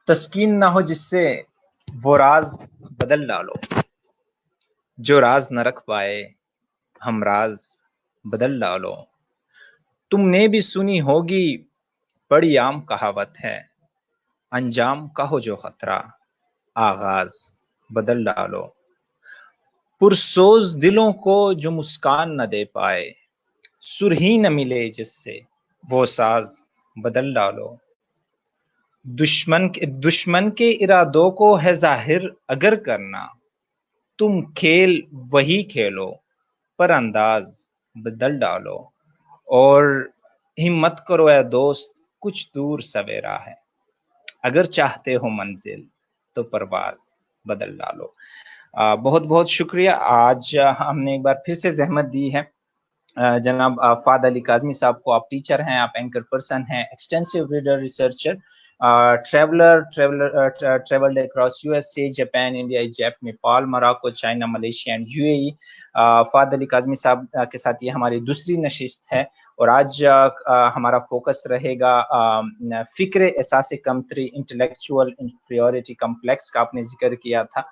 تسکین نہ ہو جس سے وہ راز بدل ڈالو، جو راز نہ رکھ پائے ہم راز بدل ڈالو۔ تم نے بھی سنی ہوگی بڑی عام کہاوت ہے، انجام کا ہو جو خطرہ آغاز بدل ڈالو۔ پرسوز دلوں کو جو مسکان نہ دے پائے، سرہی نہ ملے جس سے وہ ساز بدل ڈالو۔ دشمن کے ارادوں کو ہے ظاہر اگر کرنا، تم کھیل وہی کھیلو پر انداز بدل ڈالو۔ اور ہمت کرو اے دوست، کچھ دور سویرا ہے، اگر چاہتے ہو منزل تو پرواز بدل ڈالو۔ بہت بہت شکریہ۔ آج ہم نے ایک بار پھر سے زحمت دی ہے جناب فہد علی کاظمی صاحب کو۔ آپ ٹیچر ہیں، آپ اینکر پرسن ہیں، extensive reader, researcher, travelled across U S A, Japan, India, Egypt, Nepal, Morocco, China, Malaysia and U A E. Fahad Ali Kazmi sahab کے ساتھ یہ ہماری دوسری نشست ہے، اور آج ہمارا فوکس رہے گا فکر احساس کمتری، انٹلیکچوئل انفیریورٹی کمپلیکس کا آپ نے ذکر کیا تھا۔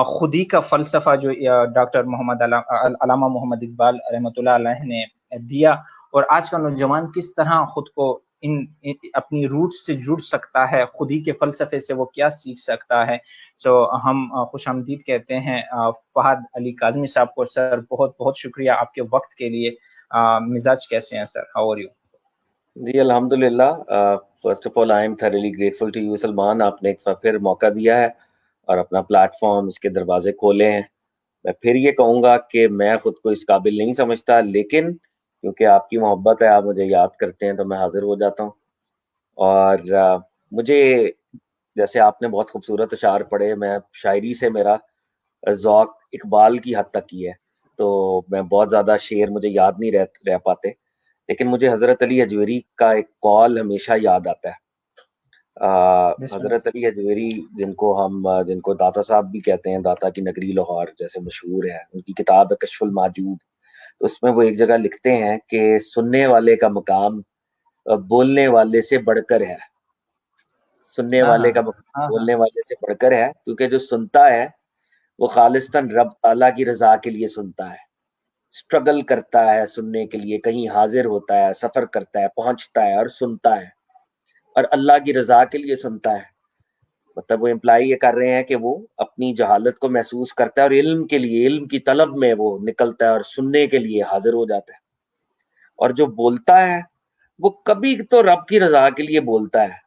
خودی کا فلسفہ جو ڈاکٹر علامہ محمد اقبال رحمۃ اللہ علیہ نے دیا، اور آج کا نوجوان کس طرح خود کو اپنی روٹ سے جڑ سکتا ہے، خودی کے فلسفے سے وہ کیا سیکھ سکتا ہے۔ ہم خوش آمدید کہتے ہیں فہد علی کاظمی صاحب کو۔ سر بہت بہت شکریہ آپ کے وقت کے لیے۔ مزاج کیسے ہیں سر؟ How are you? جی الحمدللہ، first of all I am truly grateful to you Salman, آپ نے ایک بار پھر موقع دیا ہے اور اپنا پلیٹ فارم، اس کے دروازے کھولے ہیں۔ میں پھر یہ کہوں گا کہ میں خود کو اس قابل نہیں سمجھتا، لیکن کیونکہ آپ کی محبت ہے، آپ مجھے یاد کرتے ہیں تو میں حاضر ہو جاتا ہوں۔ اور مجھے جیسے آپ نے بہت خوبصورت اشعار پڑھے، میں شاعری سے میرا ذوق اقبال کی حد تک ہی ہے، تو میں بہت زیادہ شعر مجھے یاد نہیں رہ پاتے، لیکن مجھے حضرت علی اجویری کا ایک قول ہمیشہ یاد آتا ہے۔ حضرت علی اجویری جن کو داتا صاحب بھی کہتے ہیں، داتا کی نگری لاہور جیسے مشہور ہے، ان کی کتاب ہے کشف الماجوب، تو اس میں وہ ایک جگہ لکھتے ہیں کہ سننے والے کا مقام بولنے والے سے بڑھ کر ہے، سننے والے کا مقام بولنے والے سے بڑھ کر ہے، کیونکہ جو سنتا ہے وہ خالصتاً رب تعالیٰ کی رضا کے لیے سنتا ہے، اسٹرگل کرتا ہے سننے کے لیے، کہیں حاضر ہوتا ہے، سفر کرتا ہے، پہنچتا ہے اور سنتا ہے، اور اللہ کی رضا کے لیے سنتا ہے۔ مطلب وہ امپلائی یہ کر رہے ہیں کہ وہ اپنی جہالت کو محسوس کرتا ہے اور علم کے لیے، علم کی طلب میں وہ نکلتا ہے اور سننے کے لیے حاضر ہو جاتا ہے۔ اور جو بولتا ہے وہ کبھی تو رب کی رضا کے لیے بولتا ہے،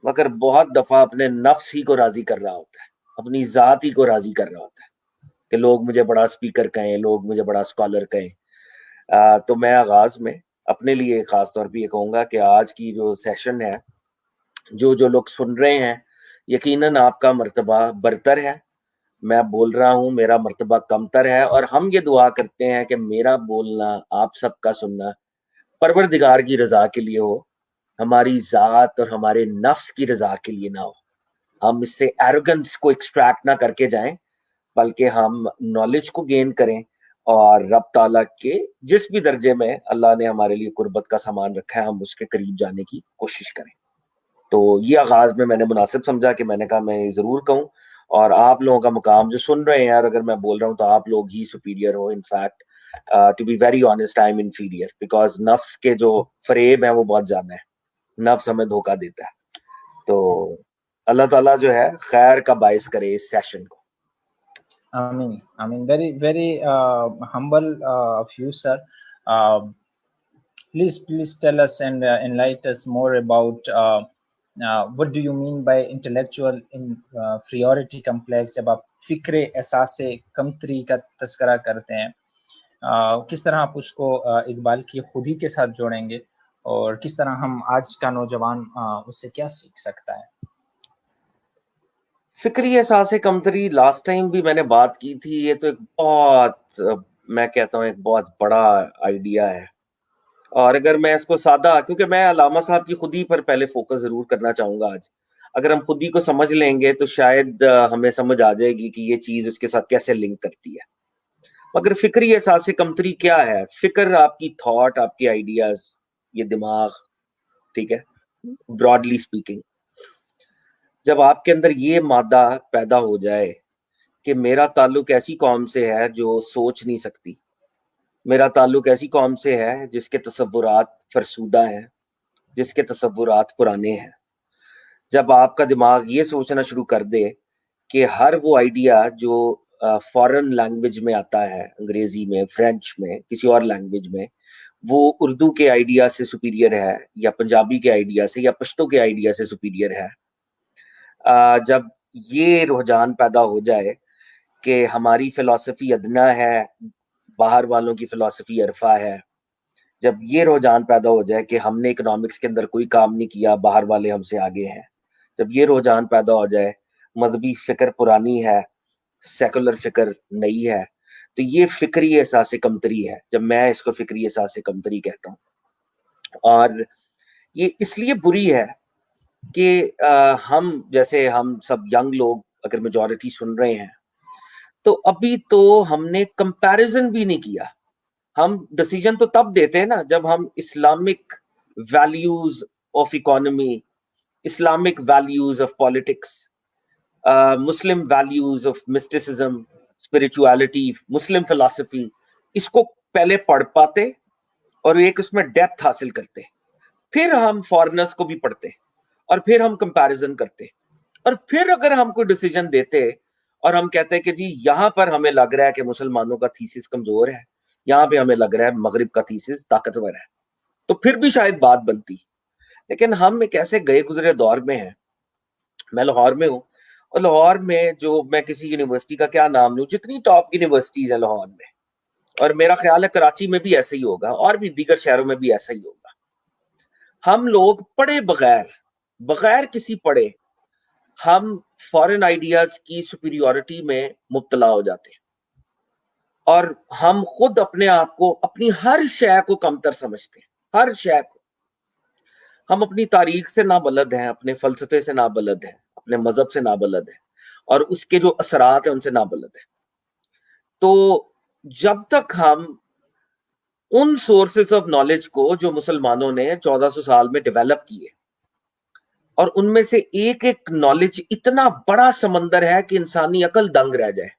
مگر بہت دفعہ اپنے نفس ہی کو راضی کر رہا ہوتا ہے، اپنی ذات ہی کو راضی کر رہا ہوتا ہے کہ لوگ مجھے بڑا اسپیکر کہیں، لوگ مجھے بڑا اسکالر کہیں۔ تو میں آغاز میں اپنے لیے خاص طور پہ یہ کہوں گا کہ آج کی جو سیشن ہے، جو لوگ سن رہے ہیں، یقیناً آپ کا مرتبہ برتر ہے، میں بول رہا ہوں میرا مرتبہ کمتر ہے، اور ہم یہ دعا کرتے ہیں کہ میرا بولنا، آپ سب کا سننا پروردگار کی رضا کے لیے ہو، ہماری ذات اور ہمارے نفس کی رضا کے لیے نہ ہو، ہم اس سے ایروگنس کو ایکسٹریکٹ نہ کر کے جائیں، بلکہ ہم نالج کو گین کریں اور رب تعالیٰ کے جس بھی درجے میں اللہ نے ہمارے لیے قربت کا سامان رکھا ہے ہم اس کے قریب جانے کی کوشش کریں۔ تو یہ آغاز میں نے مناسب سمجھا کہ میں نے کہا میں یہ ضرور کہوں، اور آپ لوگوں کا مقام جو سن رہے ہیں یار، اگر میں بول رہا ہوں تو آپ لوگ ہی سپیریئر ہو، in fact to be very honest I am inferior, because نفس کے جو فریب ہیں وہ بہت زیادہ ہے، نفس ہمیں دھوکہ دیتا ہے۔ تو اللہ تعالیٰ جو ہے خیر کا باعث کرے اس سیشن کو۔ آمین آمین۔ very humble of you sir. Please tell us and enlighten us more about what do you mean by intellectual inferiority complex؟ جب آپ فکر احساس کمتری کا تذکرہ کرتے ہیں، کس طرح آپ اس کو اقبال کی خودی کے ساتھ جوڑیں گے، اور کس طرح ہم آج کا نوجوان اس سے کیا سیکھ سکتا ہے؟ فکری احساس کمتری لاسٹ ٹائم بھی میں نے بات کی تھی، یہ تو ایک بہت، میں کہتا ہوں ایک بہت بڑا آئیڈیا ہے، اور اگر میں اس کو سادہ، کیونکہ میں علامہ صاحب کی خودی پر پہلے فوکس ضرور کرنا چاہوں گا آج، اگر ہم خودی کو سمجھ لیں گے تو شاید ہمیں سمجھ آ جائے گی کہ یہ چیز اس کے ساتھ کیسے لنک کرتی ہے۔ مگر فکری احساس کمتری کیا ہے؟ فکر آپ کی تھاٹ، آپ کی آئیڈیاز، یہ دماغ، ٹھیک ہے، براڈلی اسپیکنگ۔ جب آپ کے اندر یہ مادہ پیدا ہو جائے کہ میرا تعلق ایسی قوم سے ہے جو سوچ نہیں سکتی، میرا تعلق ایسی قوم سے ہے جس کے تصورات فرسودہ ہیں، جس کے تصورات پرانے ہیں، جب آپ کا دماغ یہ سوچنا شروع کر دے کہ ہر وہ آئیڈیا جو فارن لینگویج میں آتا ہے، انگریزی میں، فرینچ میں، کسی اور لینگویج میں، وہ اردو کے آئیڈیا سے سپیریئر ہے، یا پنجابی کے آئیڈیا سے، یا پشتو کے آئیڈیا سے سپیریئر ہے، جب یہ رجحان پیدا ہو جائے کہ ہماری فلسفی ادنا ہے، باہر والوں کی فلسفی عرفہ ہے، جب یہ رجحان پیدا ہو جائے کہ ہم نے اکنامکس کے اندر کوئی کام نہیں کیا، باہر والے ہم سے آگے ہیں، جب یہ رجحان پیدا ہو جائے مذہبی فکر پرانی ہے، سیکولر فکر نئی ہے، تو یہ فکری احساس کمتری ہے، جب میں اس کو فکری احساس کمتری کہتا ہوں۔ اور یہ اس لیے بری ہے کہ ہم جیسے ہم سب ینگ لوگ اگر میجورٹی سن رہے ہیں تو ابھی تو ہم نے کمپیریزن بھی نہیں کیا۔ ہم ڈیسیجن تو تب دیتے ہیں نا جب ہم Islamic values of economy, Islamic values of politics, Muslim values of mysticism, spirituality, Muslim فلسفی، اس کو پہلے پڑھ پاتے اور ایک اس میں ڈیپتھ حاصل کرتے، پھر ہم فارنرز کو بھی پڑھتے، اور پھر ہم کمپیریزن کرتے، اور پھر اگر ہم کوئی ڈیسیجن دیتے اور ہم کہتے کہ جی یہاں پر ہمیں لگ رہا ہے کہ مسلمانوں کا تھیسس کمزور ہے، یہاں پہ ہمیں لگ رہا ہے مغرب کا تھیسس طاقتور ہے، تو پھر بھی شاید بات بنتی۔ لیکن ہم ایک ایسے گئے گزرے دور میں ہیں، میں لاہور میں ہوں، اور لاہور میں جو میں کسی یونیورسٹی کا کیا نام لوں، جتنی ٹاپ یونیورسٹیز ہیں لاہور میں، اور میرا خیال ہے کراچی میں بھی ایسا ہی ہوگا اور بھی دیگر شہروں میں بھی ایسا ہی ہوگا، ہم لوگ پڑھے بغیر کسی پڑھے ہم فارن آئیڈیاز کی سپیریورٹی میں مبتلا ہو جاتے ہیں، اور ہم خود اپنے آپ کو، اپنی ہر شے کو کمتر سمجھتے ہیں، ہر شے کو۔ ہم اپنی تاریخ سے نابلد ہیں، اپنے فلسفے سے نابلد ہیں، اپنے مذہب سے نابلد ہیں، اور اس کے جو اثرات ہیں ان سے نابلد ہیں۔ تو جب تک ہم ان سورسز آف نالج کو جو مسلمانوں نے 1400 سال میں ڈیولپ کیے، اور ان میں سے ایک ایک نالج اتنا بڑا سمندر ہے کہ انسانی عقل دنگ رہ جائے،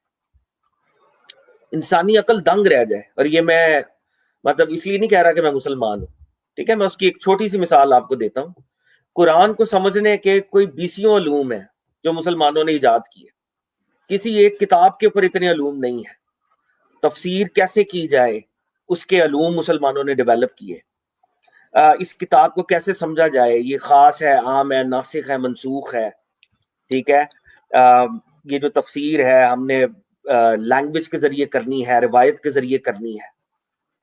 انسانی عقل دنگ رہ جائے۔ اور یہ میں مطلب اس لیے نہیں کہہ رہا کہ میں مسلمان ہوں، ٹھیک ہے، میں اس کی ایک چھوٹی سی مثال آپ کو دیتا ہوں۔ قرآن کو سمجھنے کے کوئی 20 علوم ہیں جو مسلمانوں نے ایجاد کیے، کسی ایک کتاب کے اوپر اتنے علوم نہیں ہیں۔ تفسیر کیسے کی جائے اس کے علوم مسلمانوں نے ڈیولپ کیے، اس کتاب کو کیسے سمجھا جائے، یہ خاص ہے، عام ہے، ناسخ ہے، منسوخ ہے، ٹھیک ہے، یہ جو تفسیر ہے ہم نے لینگویج کے ذریعے کرنی ہے، روایت کے ذریعے کرنی ہے،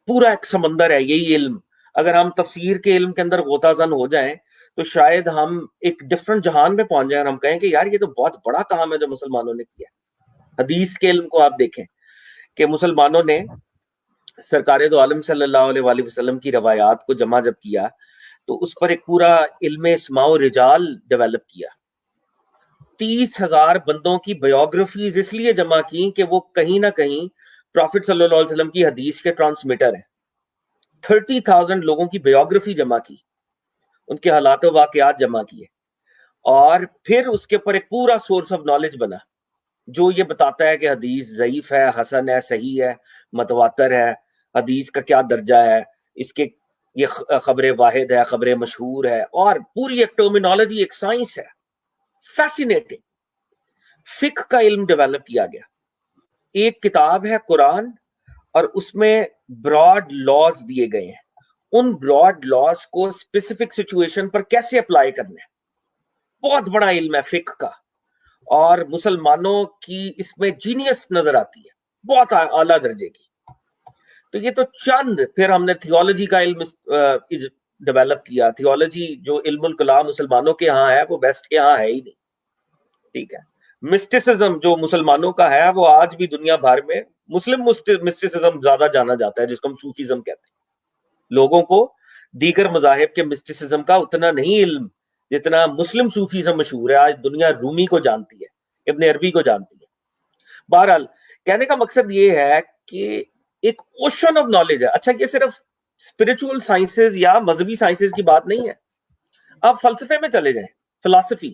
پورا ایک سمندر ہے یہی علم۔ اگر ہم تفسیر کے علم کے اندر غوطہ زن ہو جائیں تو شاید ہم ایک ڈفرنٹ جہان میں پہنچ جائیں اور ہم کہیں کہ یار یہ تو بہت بڑا کام ہے جو مسلمانوں نے کیا۔ حدیث کے علم کو آپ دیکھیں کہ مسلمانوں نے سرکار دو عالم صلی اللہ علیہ وآلہ وسلم کی روایات کو جمع جب کیا تو اس پر ایک پورا علم اسماء و رجال ڈیولپ کیا۔ 30,000 بندوں کی بایوگرافیز اس لیے جمع کی کہ وہ کہیں نہ کہیں پروفٹ صلی اللہ علیہ وسلم کی حدیث کے ٹرانسمیٹر ہیں۔ 30,000 لوگوں کی بایوگرافی جمع کی، ان کے حالات و واقعات جمع کیے، اور پھر اس کے اوپر ایک پورا سورس آف نالج بنا جو یہ بتاتا ہے کہ حدیث ضعیف ہے، حسن ہے، صحیح ہے، متواتر ہے، حدیث کا کیا درجہ ہے، اس کے یہ خبر واحد ہے، خبر مشہور ہے، اور پوری ایک ٹرمینالوجی، ایک سائنس ہے، فیسینیٹنگ۔ فقہ کا علم ڈیولپ کیا گیا، ایک کتاب ہے قرآن، اور اس میں براڈ لاز دیے گئے ہیں، ان براڈ لاز کو اسپیسیفک سچویشن پر کیسے اپلائی کرنا ہے، بہت بڑا علم ہے فقہ کا، اور مسلمانوں کی اس میں جینیس نظر آتی ہے، بہت اعلیٰ درجے کی۔ تو یہ تو چند، پھر ہم نے تھیولوجی کا علم ڈیولپ کیا، تھیولوجی جو علم الکلام مسلمانوں کے ہاں ہے وہ ویسٹ کے ہاں ہے ہی نہیں، ٹھیک ہے۔ مسٹیسزم جو مسلمانوں کا ہے وہ آج بھی دنیا بھر میں مسلم مسٹیسزم زیادہ جانا جاتا ہے، جس کو ہم صوفیزم کہتے ہیں۔ لوگوں کو دیگر مذاہب کے مسٹیسزم کا اتنا نہیں علم جتنا مسلم صوفیزم مشہور ہے، آج دنیا رومی کو جانتی ہے، ابن عربی کو جانتی ہے۔ بہرحال کہنے کا مقصد یہ ہے کہ ایک اوشن آف نالج ہے۔ اچھا، یہ صرف اسپرچول سائنسز یا مذہبی سائنسز کی بات نہیں ہے، آپ فلسفے میں چلے جائیں، فلسفی،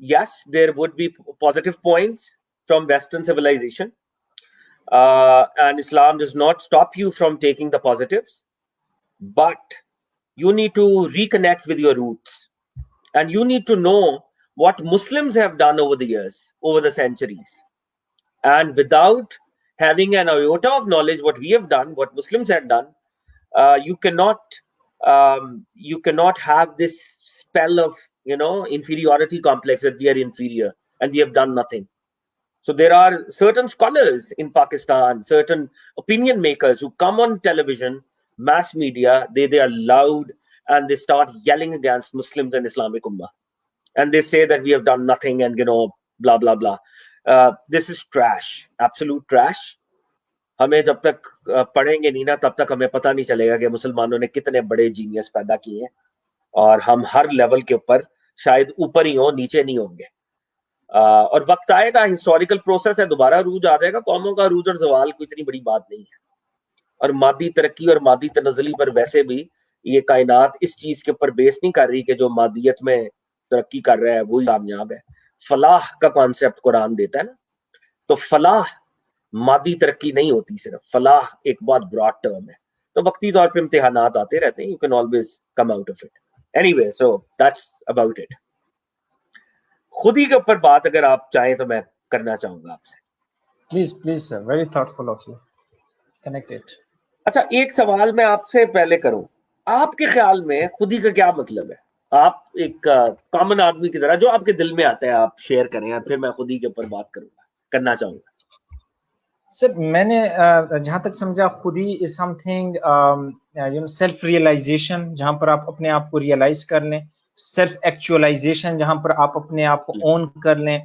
yes, there would be positive points from Western civilization, and Islam does not stop you from taking the positives, but you need to reconnect with your roots, and you need to know what Muslims have done over the years, over the centuries, and without having an iota of knowledge what we have done, what Muslims had done, you cannot have this spell of, you know, inferiority complex that we are inferior and we have done nothing. So there are certain scholars in Pakistan, certain opinion makers who come on television, mass media, they are loud and they start yelling against Muslims and Islamic Ummah. And they say that we have done nothing and, you know, blah, blah, blah. This is trash, absolute trash. ہمیں جب تک پڑھیں گے نہیں نا تب تک ہمیں پتہ نہیں چلے گا کہ مسلمانوں نے کتنے بڑے جینیس پیدا کیے ہیں, اور ہم ہر لیول کے اوپر شاید اوپر ہی ہوں, نیچے نہیں ہوں گے. اور وقت آئے گا, ہسٹوریکل پروسیس ہے, دوبارہ عروج آ جائے گا. قوموں کا عروج اور زوال کوئی اتنی بڑی بات نہیں ہے, اور مادی ترقی اور مادی تنزلی پر ویسے بھی یہ کائنات اس چیز کے اوپر بیس نہیں کر رہی کہ جو مادیت میں ترقی کر رہا ہے وہی کامیاب ہے. فلاح کا کانسیپٹ قرآن دیتا ہے نا, تو فلاح مادی ترقی نہیں ہوتی, صرف فلاح ایک بہت براڈ ٹرم ہے. تو وقتی طور پہ امتحانات آتے رہتے ہیں, you can always come out of it. Any way, so that's about it. خودی کے اوپر بات اگر آپ چاہیں تو میں کرنا چاہوں گا آپ سے. Please sir, very thoughtful of you. Connected. اچھا, ایک سوال میں آپ سے پہلے کروں. آپ کے خیال میں خودی کا کیا مطلب ہے؟ آپ ایک کامن آدمی کی طرح جو آپ کے دل میں آتا ہے آپ شیئر کریں, پھر میں خودی کے اوپر بات کرنا چاہوں گا. سر میں نے جہاں تک سمجھا, خودی از سم تھنگ سیلف ریئلائزیشن, جہاں پر آپ اپنے آپ کو ریئلائز کر لیں. سیلف ایکچوئلائزیشن, جہاں پر آپ اپنے آپ کو اون کر لیں,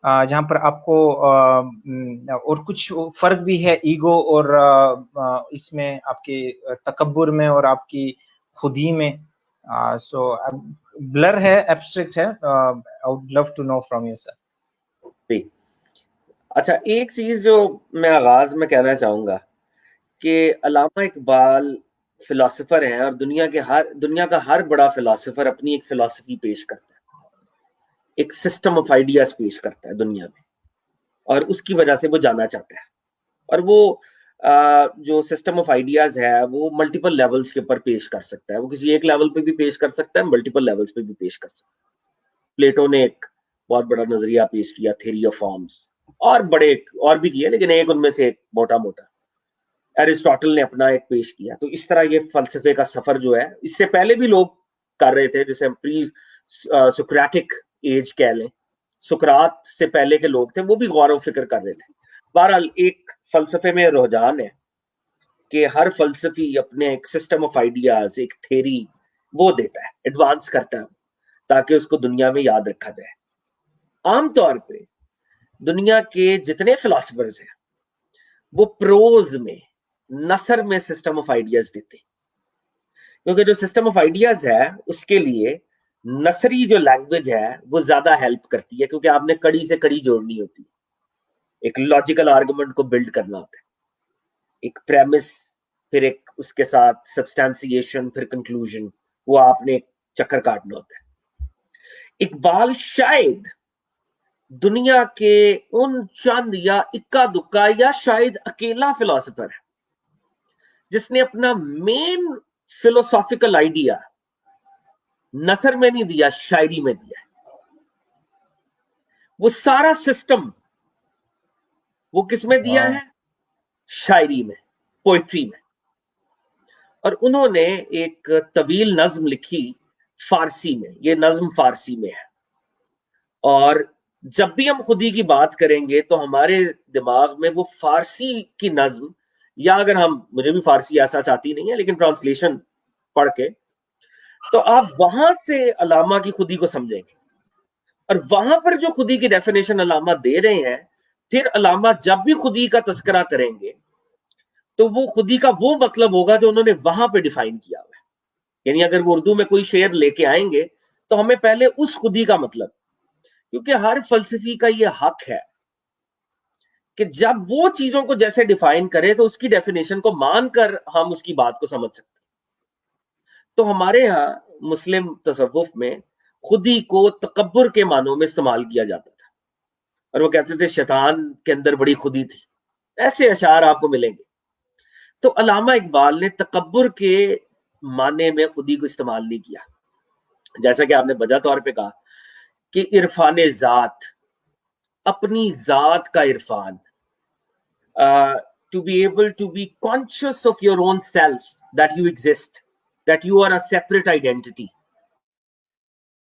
جہاں پر آپ کو اور کچھ فرق بھی ہے ایگو اور اس میں آپ کے تکبر میں اور آپ کی خودی میں. سو بلر ہے, ایبسٹریکٹ ہے. I would love to know from you sir. اچھا, ایک چیز جو میں آغاز میں کہنا چاہوں گا کہ علامہ اقبال فلاسفر ہیں, اور دنیا کا ہر بڑا فلاسفر اپنی ایک فلاسفی پیش کرتا ہے, ایک سسٹم آف آئیڈیاز پیش کرتا ہے دنیا میں, اور اس کی وجہ سے وہ جانا چاہتا ہے. اور وہ جو سسٹم آف آئیڈیاز ہے وہ ملٹیپل لیولز کے اوپر پیش کر سکتا ہے. وہ کسی ایک لیول پہ بھی پیش کر سکتا ہے, ملٹیپل لیولز پہ بھی پیش کر سکتا ہے. پلیٹو نے ایک بہت بڑا نظریہ پیش کیا, تھیوری آف فارمز, اور بڑے اور بھی کیے, لیکن ایک ان میں سے ایک موٹا ایرسٹاٹل نے اپنا ایک پیش کیا. تو اس طرح یہ فلسفے کا سفر جو ہے, اس سے پہلے بھی لوگ کر رہے تھے, جسے ہم پری سکریٹک ایج کہہ لیں, سکرات سے پہلے کے لوگ تھے, وہ بھی غور و فکر کر رہے تھے. بہرحال ایک فلسفے میں رجحان ہے کہ ہر فلسفی اپنے ایک سسٹم آف آئیڈیاز, ایک تھیری وہ دیتا ہے, ایڈوانس کرتا ہے, تاکہ اس کو دنیا میں یاد رکھا جائے. عام طور پہ دنیا کے جتنے فلاسفرز ہیں وہ پروز میں, نثر میں سسٹم آف آئیڈیاز دیتے ہیں, کیونکہ جو سسٹم آف آئیڈیاز ہے اس کے لیے نثری جو لینگویج ہے وہ زیادہ ہیلپ کرتی ہے, کیونکہ آپ نے کڑی سے کڑی جوڑنی ہوتی ہے, ایک لاجیکل آرگومنٹ کو بلڈ کرنا ہوتا ہے, ایک پریمس, پھر ایک اس کے ساتھ سبسٹینسیشن, پھر کنکلوژن, وہ آپ نے ایک چکر کاٹنا ہوتا ہے. اقبال شاید دنیا کے ان چند یا اکا دکا یا شاید اکیلا فلاسفر ہے جس نے اپنا مین فلوسافیکل آئیڈیا نثر میں نہیں دیا, شاعری میں دیا. وہ سارا سسٹم وہ کس میں دیا ہے؟ شاعری میں, پوئٹری میں. اور انہوں نے ایک طویل نظم لکھی فارسی میں, یہ نظم فارسی میں ہے. اور جب بھی ہم خودی کی بات کریں گے تو ہمارے دماغ میں وہ فارسی کی نظم, یا اگر مجھے بھی فارسی ایسا چاہتی نہیں ہے لیکن ٹرانسلیشن پڑھ کے, تو آپ وہاں سے علامہ کی خودی کو سمجھیں گے. اور وہاں پر جو خودی کی ڈیفینیشن علامہ دے رہے ہیں, پھر علامہ جب بھی خودی کا تذکرہ کریں گے تو وہ خودی کا وہ مطلب ہوگا جو انہوں نے وہاں پہ ڈیفائن کیا ہوا ہے. یعنی اگر وہ اردو میں کوئی شعر لے کے آئیں گے تو ہمیں پہلے اس خودی کا مطلب, کیونکہ ہر فلسفی کا یہ حق ہے کہ جب وہ چیزوں کو جیسے ڈیفائن کرے تو اس کی ڈیفینیشن کو مان کر ہم اس کی بات کو سمجھ سکتے. تو ہمارے ہاں مسلم تصوف میں خودی کو تکبر کے معنوں میں استعمال کیا جاتا تھا, اور وہ کہتے تھے شیطان کے اندر بڑی خودی تھی. ایسے اشعار آپ کو ملیں گے. تو علامہ اقبال نے تکبر کے معنی میں خودی کو استعمال نہیں کیا, جیسا کہ آپ نے وجہ طور پہ کہا کہ عرفان ذات, اپنی ذات کا Irfan, to be able to be conscious of your own self, that you exist, that you are a separate identity.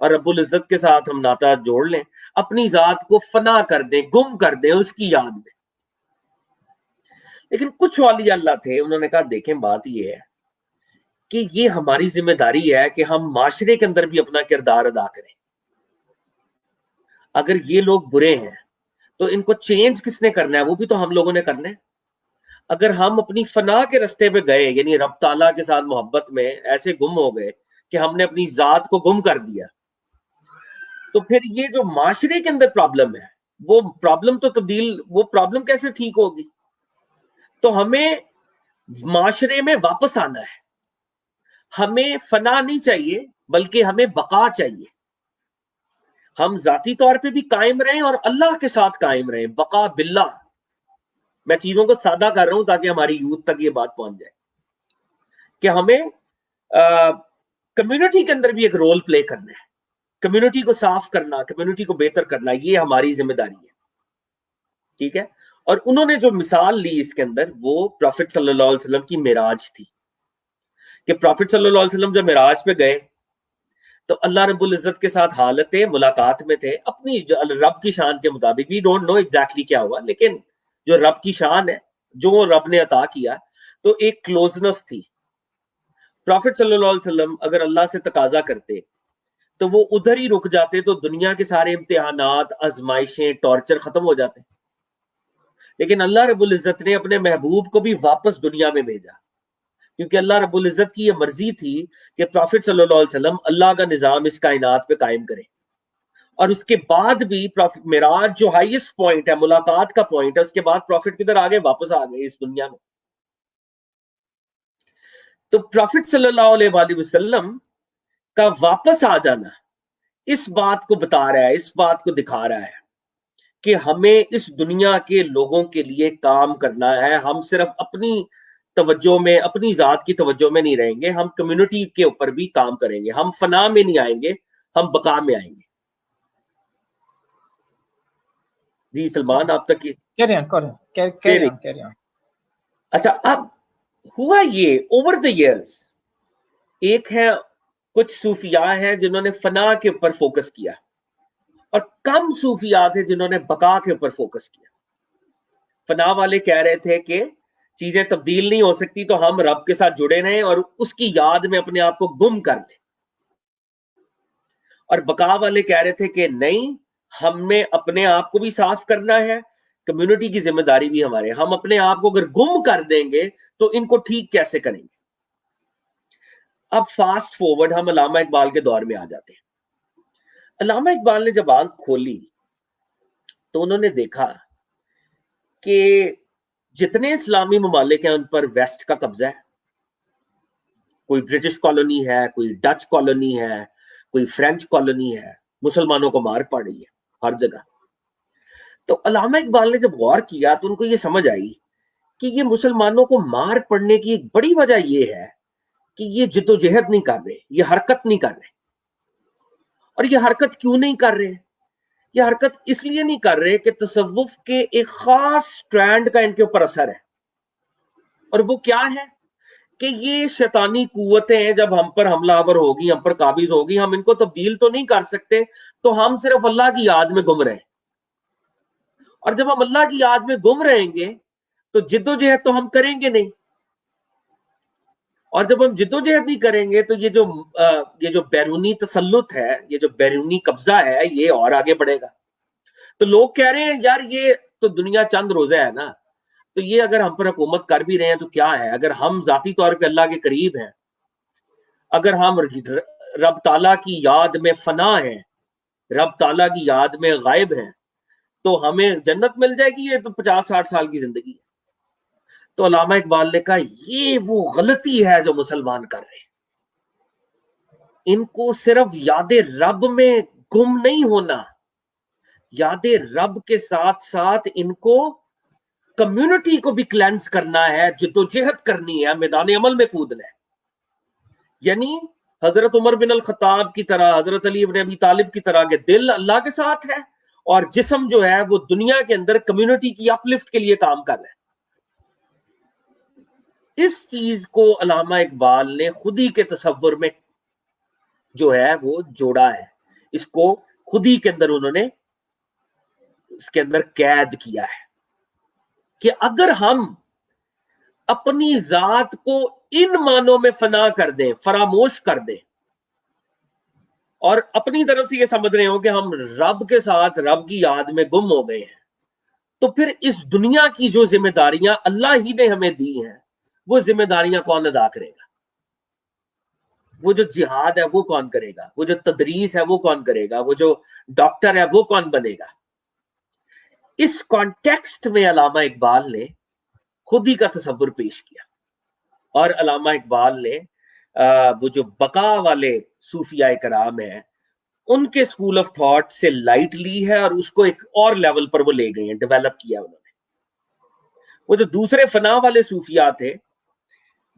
اور رب العزت کے ساتھ ہم ناتا جوڑ لیں, اپنی ذات کو فنا کر دیں, گم کر دیں اس کی یاد میں. لیکن کچھ اولیاء اللہ تھے, انہوں نے کہا دیکھیں بات یہ ہے کہ یہ ہماری ذمہ داری ہے کہ ہم معاشرے کے اندر بھی اپنا کردار ادا کریں. اگر یہ لوگ برے ہیں تو ان کو چینج کس نے کرنا ہے؟ وہ بھی تو ہم لوگوں نے کرنا ہے. اگر ہم اپنی فنا کے رستے پہ گئے, یعنی رب تعالیٰ کے ساتھ محبت میں ایسے گم ہو گئے کہ ہم نے اپنی ذات کو گم کر دیا, تو پھر یہ جو معاشرے کے اندر پرابلم ہے, وہ پرابلم تو تبدیل, وہ پرابلم کیسے ٹھیک ہوگی؟ تو ہمیں معاشرے میں واپس آنا ہے. ہمیں فنا نہیں چاہیے بلکہ ہمیں بقا چاہیے. ہم ذاتی طور پہ بھی قائم رہیں اور اللہ کے ساتھ قائم رہیں, بقا باللہ. میں چیزوں کو سادہ کر رہا ہوں تاکہ ہماری یوتھ تک یہ بات پہنچ جائے کہ ہمیں کمیونٹی کے اندر بھی ایک رول پلے کرنا ہے, کمیونٹی کو صاف کرنا, کمیونٹی کو بہتر کرنا, یہ ہماری ذمہ داری ہے. ٹھیک ہے. اور انہوں نے جو مثال لی اس کے اندر, وہ پروفٹ صلی اللہ علیہ وسلم کی معراج تھی, کہ پروفٹ صلی اللہ علیہ وسلم جب معراج پہ گئے تو اللہ رب العزت کے ساتھ حالت ملاقات میں تھے, اپنی رب کی شان کے مطابق. وی ڈونٹ نو ایگزیکٹلی کیا ہوا, لیکن جو رب کی شان ہے, جو رب نے عطا کیا, تو ایک کلوزنس تھی. پروفٹ صلی اللہ علیہ وسلم اگر اللہ سے تقاضا کرتے تو وہ ادھر ہی رک جاتے, تو دنیا کے سارے امتحانات, آزمائشیں, ٹارچر ختم ہو جاتے. لیکن اللہ رب العزت نے اپنے محبوب کو بھی واپس دنیا میں بھیجا, کیونکہ اللہ رب العزت کی یہ مرضی تھی کہ پروفٹ صلی اللہ علیہ وسلم اللہ کا نظام اس کائنات پہ قائم کرے. اور اس کے بعد بھی معراج جو ہائیسٹ پوائنٹ ہے, ملاقات کا پوائنٹ ہے, اس کے بعد پروفٹ کدھر آگے, واپس آ گئے اس دنیا میں. تو پروفٹ صلی اللہ علیہ وآلہ وسلم کا واپس آ جانا اس بات کو بتا رہا ہے, اس بات کو دکھا رہا ہے کہ ہمیں اس دنیا کے لوگوں کے لیے کام کرنا ہے. ہم صرف اپنی توجہ میں, اپنی ذات کی توجہ میں نہیں رہیں گے, ہم کمیونٹی کے اوپر بھی کام کریں گے. ہم فنا میں نہیں آئیں گے, ہم بقا میں آئیں گے. جی سلمان, آپ تک اچھا. اب ہوا یہ اوور دا ایئرز, ایک ہے کچھ صوفیاء ہیں جنہوں نے فنا کے اوپر فوکس کیا, اور کم صوفیاء تھے جنہوں نے بقا کے اوپر فوکس کیا. فنا والے کہہ رہے تھے کہ چیزیں تبدیل نہیں ہو سکتی تو ہم رب کے ساتھ جڑے رہیں اور اس کی یاد میں اپنے آپ کو گم کر لیں. اور بقا والے کہہ رہے تھے کہ نہیں, ہم نے اپنے آپ کو بھی صاف کرنا ہے, کمیونٹی کی ذمہ داری بھی ہمارے. ہم اپنے آپ کو اگر گم کر دیں گے تو ان کو ٹھیک کیسے کریں گے؟ اب فاسٹ فارورڈ ہم علامہ اقبال کے دور میں آ جاتے ہیں. علامہ اقبال نے جب آنکھ کھولی تو انہوں نے دیکھا کہ جتنے اسلامی ممالک ہیں ان پر ویسٹ کا قبضہ ہے. کوئی برٹش کالونی ہے, کوئی ڈچ کالونی ہے, کوئی فرینچ کالونی ہے, مسلمانوں کو مار پڑ رہی ہے ہر جگہ. تو علامہ اقبال نے جب غور کیا تو ان کو یہ سمجھ آئی کہ یہ مسلمانوں کو مار پڑنے کی ایک بڑی وجہ یہ ہے کہ یہ جدوجہد نہیں کر رہے, یہ حرکت نہیں کر رہے. اور یہ حرکت کیوں نہیں کر رہے؟ یہ حرکت اس لیے نہیں کر رہے کہ تصوف کے ایک خاص سٹرینڈ کا ان کے اوپر اثر ہے. اور وہ کیا ہے کہ یہ شیطانی قوتیں جب ہم پر حملہ آور ہوگی, ہم پر قابض ہوگی, ہم ان کو تبدیل تو نہیں کر سکتے, تو ہم صرف اللہ کی یاد میں گم رہے. اور جب ہم اللہ کی یاد میں گم رہیں گے تو جدوجہد تو ہم کریں گے نہیں. اور جب ہم جدوجہد نہیں کریں گے تو یہ جو بیرونی تسلط ہے, یہ جو بیرونی قبضہ ہے, یہ اور آگے بڑھے گا. تو لوگ کہہ رہے ہیں یار یہ تو دنیا چند روزہ ہے نا, تو یہ اگر ہم پر حکومت کر بھی رہے ہیں تو کیا ہے؟ اگر ہم ذاتی طور پہ اللہ کے قریب ہیں, اگر ہم رب تعالیٰ کی یاد میں فنا ہیں, رب تعالیٰ کی یاد میں غائب ہیں, تو ہمیں جنت مل جائے گی. یہ تو 50-60 سال کی زندگی ہے. تو علامہ اقبال نے کہا یہ وہ غلطی ہے جو مسلمان کر رہے ہیں. ان کو صرف یاد رب میں گم نہیں ہونا, یاد رب کے ساتھ ساتھ ان کو کمیونٹی کو بھی کلینس کرنا ہے, جدوجہد کرنی ہے, میدان عمل میں کودنا ہے. یعنی حضرت عمر بن الخطاب کی طرح, حضرت علی بن ابی طالب کی طرح کہ دل اللہ کے ساتھ ہے اور جسم جو ہے وہ دنیا کے اندر کمیونٹی کی اپ لفٹ کے لیے کام کر رہا ہے. اس چیز کو علامہ اقبال نے خود ہی کے تصور میں جو ہے وہ جوڑا ہے اس کو خود ہی کے اندر انہوں نے اس کے اندر قید کیا ہے کہ اگر ہم اپنی ذات کو ان معنوں میں فنا کر دیں، فراموش کر دیں، اور اپنی طرف سے یہ سمجھ رہے ہوں کہ ہم رب کے ساتھ رب کی یاد میں گم ہو گئے ہیں، تو پھر اس دنیا کی جو ذمہ داریاں اللہ ہی نے ہمیں دی ہیں وہ ذمہ داریاں کون ادا کرے گا؟ وہ جو جہاد ہے وہ کون کرے گا؟ وہ جو تدریس ہے وہ کون کرے گا؟ وہ جو ڈاکٹر ہے وہ کون بنے گا؟ اس کانٹیکسٹ میں علامہ اقبال نے خود ہی کا تصور پیش کیا، اور علامہ اقبال نے وہ جو بقا والے صوفیاء کرام ہیں ان کے اسکول آف تھاٹ سے لائٹ لی ہے اور اس کو ایک اور لیول پر وہ لے گئے ہیں، ڈیولپ کیا انہوں نے۔ وہ جو دوسرے فنا والے صوفیاء تھے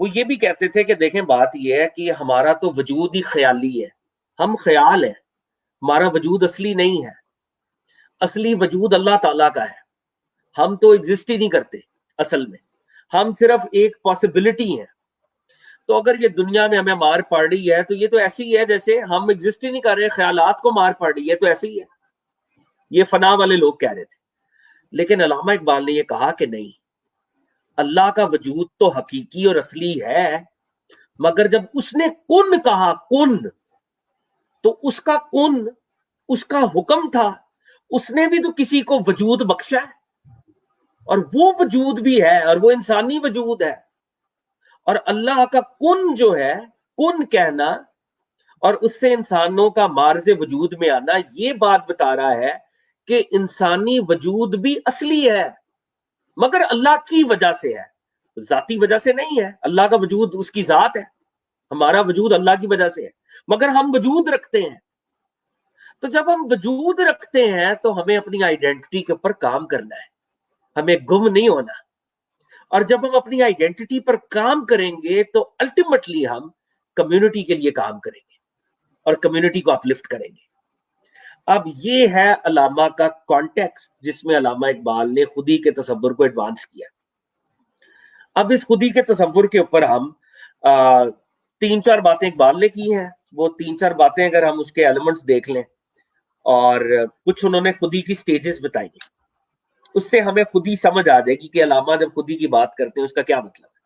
وہ یہ بھی کہتے تھے کہ دیکھیں بات یہ ہے کہ ہمارا تو وجود ہی خیالی ہے، ہم خیال ہیں، ہمارا وجود اصلی نہیں ہے، اصلی وجود اللہ تعالیٰ کا ہے، ہم تو ایگزسٹ ہی نہیں کرتے، اصل میں ہم صرف ایک پاسبلٹی ہیں۔ تو اگر یہ دنیا میں ہمیں مار پڑ رہی ہے تو یہ تو ایسی ہی ہے جیسے ہم ایگزسٹ ہی نہیں کر رہے، خیالات کو مار پڑ رہی ہے تو ایسے ہی ہے، یہ فنا والے لوگ کہہ رہے تھے۔ لیکن علامہ اقبال نے یہ کہا کہ نہیں، اللہ کا وجود تو حقیقی اور اصلی ہے، مگر جب اس نے کن کہا، کن، تو اس کا کن اس کا حکم تھا، اس نے بھی تو کسی کو وجود بخشا ہے، اور وہ وجود بھی ہے اور وہ انسانی وجود ہے، اور اللہ کا کن جو ہے، کن کہنا اور اس سے انسانوں کا مارز وجود میں آنا، یہ بات بتا رہا ہے کہ انسانی وجود بھی اصلی ہے مگر اللہ کی وجہ سے ہے، ذاتی وجہ سے نہیں ہے۔ اللہ کا وجود اس کی ذات ہے، ہمارا وجود اللہ کی وجہ سے ہے، مگر ہم وجود رکھتے ہیں۔ تو جب ہم وجود رکھتے ہیں تو ہمیں اپنی آئیڈینٹی کے اوپر کام کرنا ہے، ہمیں گم نہیں ہونا، اور جب ہم اپنی آئیڈینٹی پر کام کریں گے تو الٹیمیٹلی ہم کمیونٹی کے لیے کام کریں گے اور کمیونٹی کو اپلفٹ کریں گے۔ اب یہ ہے علامہ کا کانٹیکسٹ جس میں علامہ اقبال نے خودی کے تصور کو ایڈوانس کیا۔ اب اس خودی کے تصور کے اوپر ہم تین چار باتیں اقبال نے کی ہیں، وہ تین چار باتیں اگر ہم اس کے ایلیمنٹس دیکھ لیں، اور کچھ انہوں نے خودی کی سٹیجز بتائی ہیں، اس سے ہمیں خودی سمجھ آ جائے گی کہ علامہ جب خودی کی بات کرتے ہیں اس کا کیا مطلب ہے۔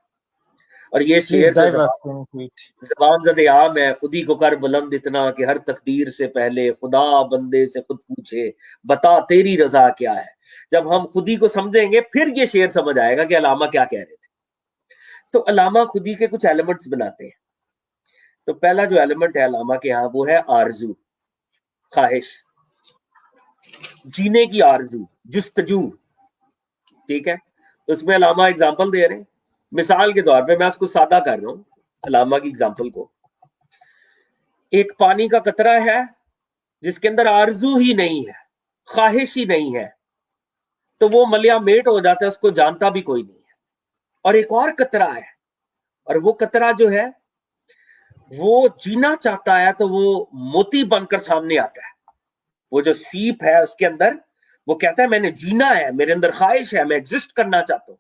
اور یہ شعر زبان زد عام ہے، خودی کو کر بلند اتنا کہ ہر تقدیر سے پہلے خدا بندے سے خود پوچھے بتا تیری رضا کیا ہے۔ جب ہم خودی کو سمجھیں گے پھر یہ شعر سمجھ آئے گا کہ علامہ کیا کہہ رہے تھے۔ تو علامہ خودی کے کچھ ایلیمنٹس بناتے ہیں۔ تو پہلا جو ایلیمنٹ ہے علامہ کے ہاں وہ ہے آرزو، خواہش، جینے کی آرزو، جستجو، ٹھیک ہے۔ اس میں علامہ اگزامپل دے رہے ہیں، مثال کے طور پہ میں اس کو سادہ کر رہا ہوں علامہ کی اگزامپل کو۔ ایک پانی کا قطرہ ہے جس کے اندر آرزو ہی نہیں ہے، خواہش ہی نہیں ہے، تو وہ ملیا میٹ ہو جاتا ہے، اس کو جانتا بھی کوئی نہیں ہے۔ اور ایک اور قطرہ ہے، اور وہ قطرہ جو ہے وہ جینا چاہتا ہے تو وہ موتی بن کر سامنے آتا ہے۔ وہ جو سیپ ہے اس کے اندر وہ کہتا ہے میں نے جینا ہے، میرے اندر خواہش ہے، میں ایگزسٹ کرنا چاہتا ہوں۔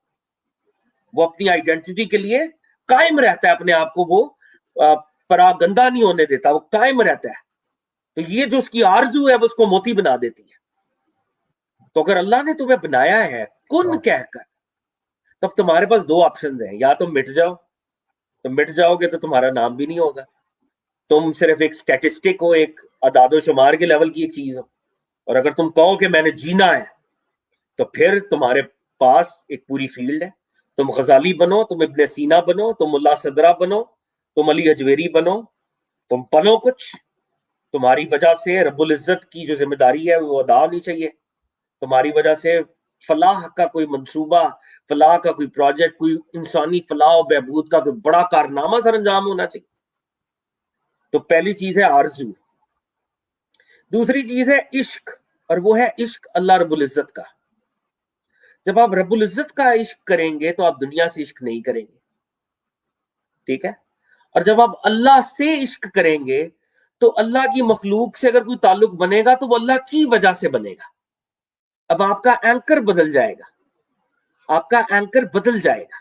وہ اپنی آئیڈینٹی کے لیے قائم رہتا ہے، اپنے آپ کو وہ پراگندہ نہیں ہونے دیتا، وہ قائم رہتا ہے۔ تو یہ جو اس کی آرزو ہے وہ اس کو موتی بنا دیتی ہے۔ تو اگر اللہ نے تمہیں بنایا ہے کن کہہ کر، تب تمہارے پاس دو آپشنز ہیں، یا تم مٹ جاؤ، تم مٹ جاؤ گے تو تمہارا نام بھی نہیں ہوگا، تم صرف ایک سٹیٹسٹک ہو، ایک اعداد و شمار کے لیول کی ایک چیز ہو۔ اور اگر تم کہو کہ میں نے جینا ہے تو پھر تمہارے پاس ایک پوری فیلڈ ہے، تم غزالی بنو، تم ابن سینا بنو، تم ملا صدرہ بنو، تم علی اجویری بنو، تم پلو کچھ، تمہاری وجہ سے رب العزت کی جو ذمہ داری ہے وہ ادا ہونی چاہیے، تمہاری وجہ سے فلاح کا کوئی منصوبہ، فلاح کا کوئی پروجیکٹ، کوئی انسانی فلاح و بہبود کا کوئی بڑا کارنامہ سر انجام ہونا چاہیے۔ تو پہلی چیز ہے آرزو۔ دوسری چیز ہے عشق، اور وہ ہے عشق اللہ رب العزت کا۔ جب آپ رب العزت کا عشق کریں گے تو آپ دنیا سے عشق نہیں کریں گے، ٹھیک ہے۔ اور جب آپ اللہ سے عشق کریں گے تو اللہ کی مخلوق سے اگر کوئی تعلق بنے گا تو وہ اللہ کی وجہ سے بنے گا۔ اب آپ کا اینکر بدل جائے گا، آپ کا اینکر بدل جائے گا۔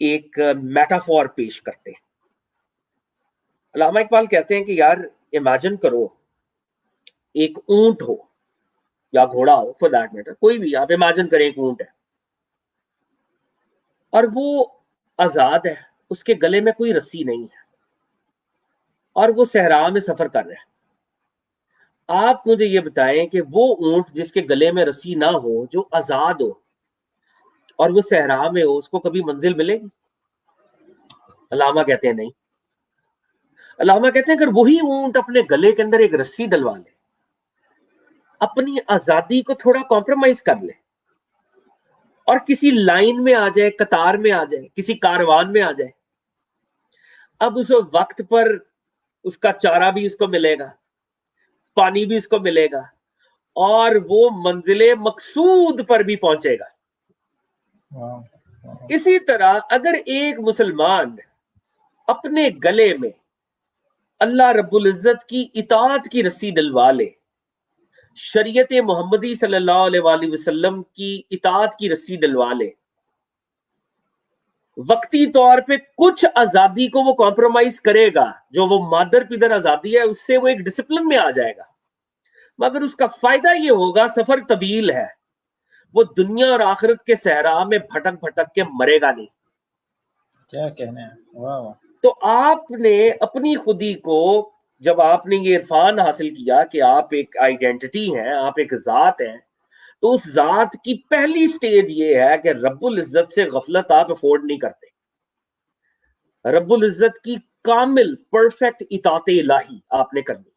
ایک میٹافور پیش کرتے ہیں. علامہ اقبال کہتے ہیں کہ یار امیجن کرو ایک اونٹ ہو یا گھوڑا ہو فور دیٹ میٹر, کوئی بھی, آپ امیجن کریں ایک اونٹ ہے اور وہ آزاد ہے, اس کے گلے میں کوئی رسی نہیں ہے اور وہ صحرا میں سفر کر رہے ہیں. آپ مجھے یہ بتائیں کہ وہ اونٹ جس کے گلے میں رسی نہ ہو, جو آزاد ہو اور وہ صحرا میں ہو, اس کو کبھی منزل ملے گی؟ علامہ کہتے ہیں نہیں. علامہ کہتے ہیں اگر وہی اونٹ اپنے گلے کے اندر ایک رسی ڈلوا لے, اپنی آزادی کو تھوڑا کمپرومائز کر لے اور کسی لائن میں آ جائے, قطار میں آ جائے, کسی کاروان میں آ جائے, اب اس وقت پر اس کا چارہ بھی اس کو ملے گا, پانی بھی اس کو ملے گا اور وہ منزل مقصود پر بھی پہنچے گا. اسی طرح اگر ایک مسلمان اپنے گلے میں اللہ رب العزت کی اطاعت کی رسی ڈلوا لے, شریعت محمدی صلی اللہ علیہ وآلہ وسلم کی اطاعت کی رسی ڈلوا لے, وقتی طور پہ کچھ آزادی کو وہ کمپرومائز کرے گا, جو وہ مادر پیدر آزادی ہے اس سے وہ ایک ڈسپلن میں آ جائے گا, مگر اس کا فائدہ یہ ہوگا سفر طویل ہے, وہ دنیا اور آخرت کے صحرا میں بھٹک بھٹک کے مرے گا نہیں. کیا کہنا ہے, واہ. تو آپ نے اپنی خودی کو, جب آپ نے یہ عرفان حاصل کیا کہ آپ ایک آئیڈینٹی ہیں, آپ ایک ذات ہیں, تو اس ذات کی پہلی سٹیج یہ ہے کہ رب العزت سے غفلت آپ افورڈ نہیں کرتے. رب العزت کی کامل پرفیکٹ اطاعت الہی آپ نے کرنی.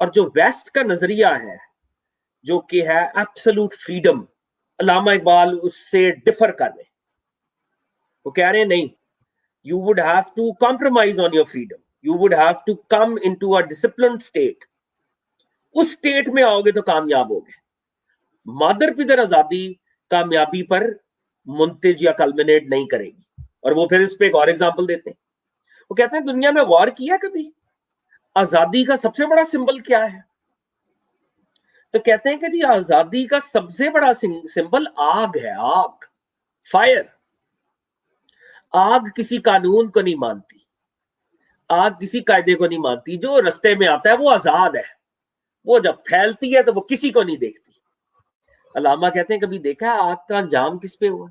اور جو ویسٹ کا نظریہ ہے جو کہ ہے ایبسولوٹ فریڈم, علامہ اقبال اس سے ڈفر کر رہے ہیں. وہ کہہ رہے ہیں نہیں, you would have to compromise on your freedom, you would have to come into a disciplined state. Us state میں آؤ گے تو کامیاب ہوگے. مادر پدر آزادی کامیابی پر منتج یا کلمنیٹ نہیں کرے گی. اور وہ پھر اس پہ ایک اور ایگزامپل دیتے ہیں. وہ کہتے ہیں دنیا میں غور کیا کبھی آزادی کا سب سے بڑا سمبل کیا ہے؟ تو کہتے ہیں کہ جی آزادی کا سب سے بڑا سمبل آگ ہے, آگ, فائر. آگ کسی قانون کو نہیں مانتی, آگ کسی قاعدے کو نہیں مانتی, جو رستے میں آتا ہے وہ آزاد ہے, وہ جب پھیلتی ہے تو وہ کسی کو نہیں دیکھتی. علامہ کہتے ہیں کبھی دیکھا ہے آگ کا انجام کس پہ ہوا؟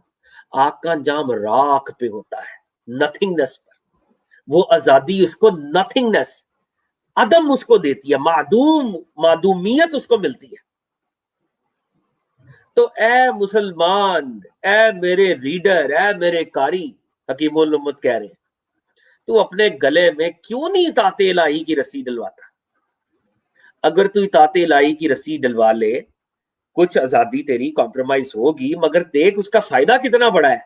آگ کا انجام راکھ پہ ہوتا ہے, نتھنگنس پر. وہ آزادی اس کو نتھنگنس, عدم اس کو دیتی ہے, معدومیت اس کو ملتی ہے. تو اے مسلمان, اے میرے ریڈر, اے میرے قاری, حکیم الامت کہہ رہے ہیں, تو اپنے گلے میں کیوں نہیں اطاعت الہی کی رسی ڈلواتا؟ اگر تو اطاعت الہی کی رسی ڈلوا لے, کچھ آزادی تیری کمپرومائز ہوگی, مگر دیکھ اس کا فائدہ کتنا بڑا ہے.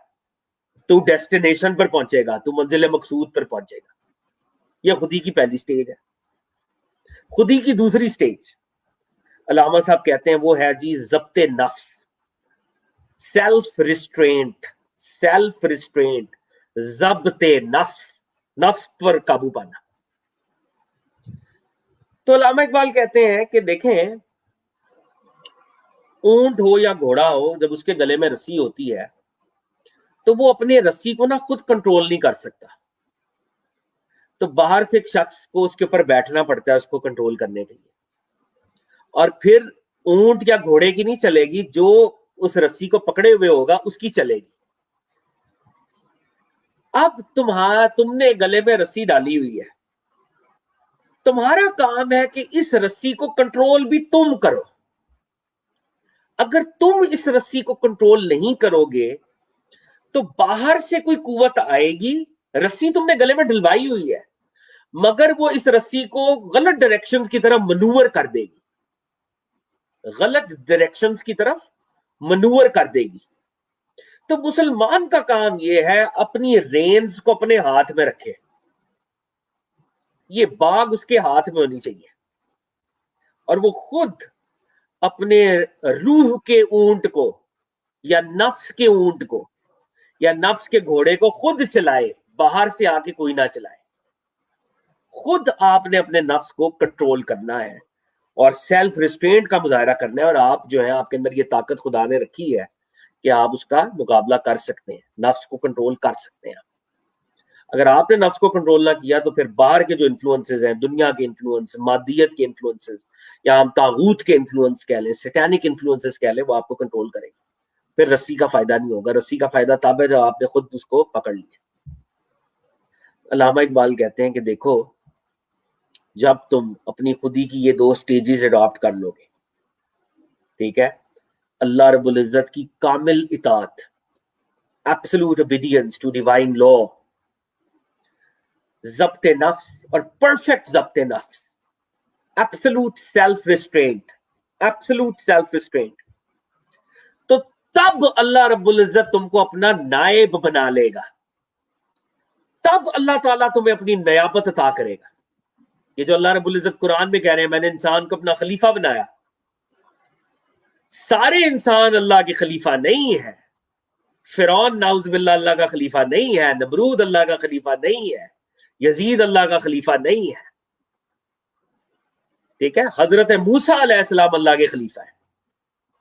تو ڈیسٹینیشن پر پہنچے گا, تو منزل مقصود پر پہنچے گا. یہ خودی کی پہلی سٹیج ہے. خودی کی دوسری سٹیج علامہ صاحب کہتے ہیں وہ ہے جی ضبط نفس, سیلف ریسٹرینٹ. سیلف ریسٹرینٹ, ضبط نفس, نفس پر قابو پانا. تو علامہ اقبال کہتے ہیں کہ دیکھیں اونٹ ہو یا گھوڑا ہو, جب اس کے گلے میں رسی ہوتی ہے تو وہ اپنے رسی کو نہ خود کنٹرول نہیں کر سکتا, تو باہر سے ایک شخص کو اس کے اوپر بیٹھنا پڑتا ہے اس کو کنٹرول کرنے کے لیے. اور پھر اونٹ یا گھوڑے کی نہیں چلے گی, جو اس رسی کو پکڑے ہوئے ہوگا اس کی چلے گی. اب تم نے گلے میں رسی ڈالی ہوئی ہے, تمہارا کام ہے کہ اس رسی کو کنٹرول بھی تم کرو. اگر تم اس رسی کو کنٹرول نہیں کرو گے تو باہر سے کوئی قوت آئے گی, رسی تم نے گلے میں ڈلوائی ہوئی ہے, مگر وہ اس رسی کو غلط ڈائریکشنز کی طرف منور کر دے گی, غلط ڈائریکشنز کی طرف منور کر دے گی. تو مسلمان کا کام یہ ہے اپنی رینز کو اپنے ہاتھ میں رکھے, یہ باغ اس کے ہاتھ میں ہونی چاہیے, اور وہ خود اپنے روح کے اونٹ کو یا نفس کے اونٹ کو یا نفس کے گھوڑے کو خود چلائے, باہر سے آ کے کوئی نہ چلائے. خود آپ نے اپنے نفس کو کنٹرول کرنا ہے اور سیلف ریسٹرینٹ کا مظاہرہ کرنا ہے. اور آپ جو ہے, آپ کے اندر یہ طاقت خدا نے رکھی ہے کہ آپ اس کا مقابلہ کر سکتے ہیں, نفس کو کنٹرول کر سکتے ہیں. اگر آپ نے نفس کو کنٹرول نہ کیا تو پھر باہر کے جو انفلوئنسز ہیں, دنیا کے انفلوئنس, مادیت کے انفلوئنسز, یا ہم طاغوت کے انفلوئنس کہہ لیں, سیٹینک انفلوئنسز کہہ لیں, وہ آپ کو کنٹرول کریں گے. پھر رسی کا فائدہ نہیں ہوگا. رسی کا فائدہ تب ہے جب آپ نے خود اس کو پکڑ لیا. علامہ اقبال کہتے ہیں کہ دیکھو, جب تم اپنی خودی کی یہ 2 سٹیجز اڈاپٹ کر لو گے, ٹھیک ہے, اللہ رب العزت کی کامل اطاعت, ایبسولوٹ obedience ٹو ڈیوائن لا, ضبط نفس اور پرفیکٹ ضبط نفس, absolute self restraint, absolute self restraint, تو تب اللہ رب العزت تم کو اپنا نائب بنا لے گا. تب اللہ تعالیٰ تمہیں اپنی نیابت عطا کرے گا. یہ جو اللہ رب العزت قرآن میں کہہ رہے ہیں میں نے انسان کو اپنا خلیفہ بنایا, سارے انسان اللہ کے خلیفہ نہیں ہے. فرعون نعوذ باللہ اللہ کا خلیفہ نہیں ہے, نمرود اللہ کا خلیفہ نہیں ہے, یزید اللہ کا خلیفہ نہیں ہے, ٹھیک ہے. حضرت موسیٰ علیہ السلام اللہ کے خلیفہ ہے,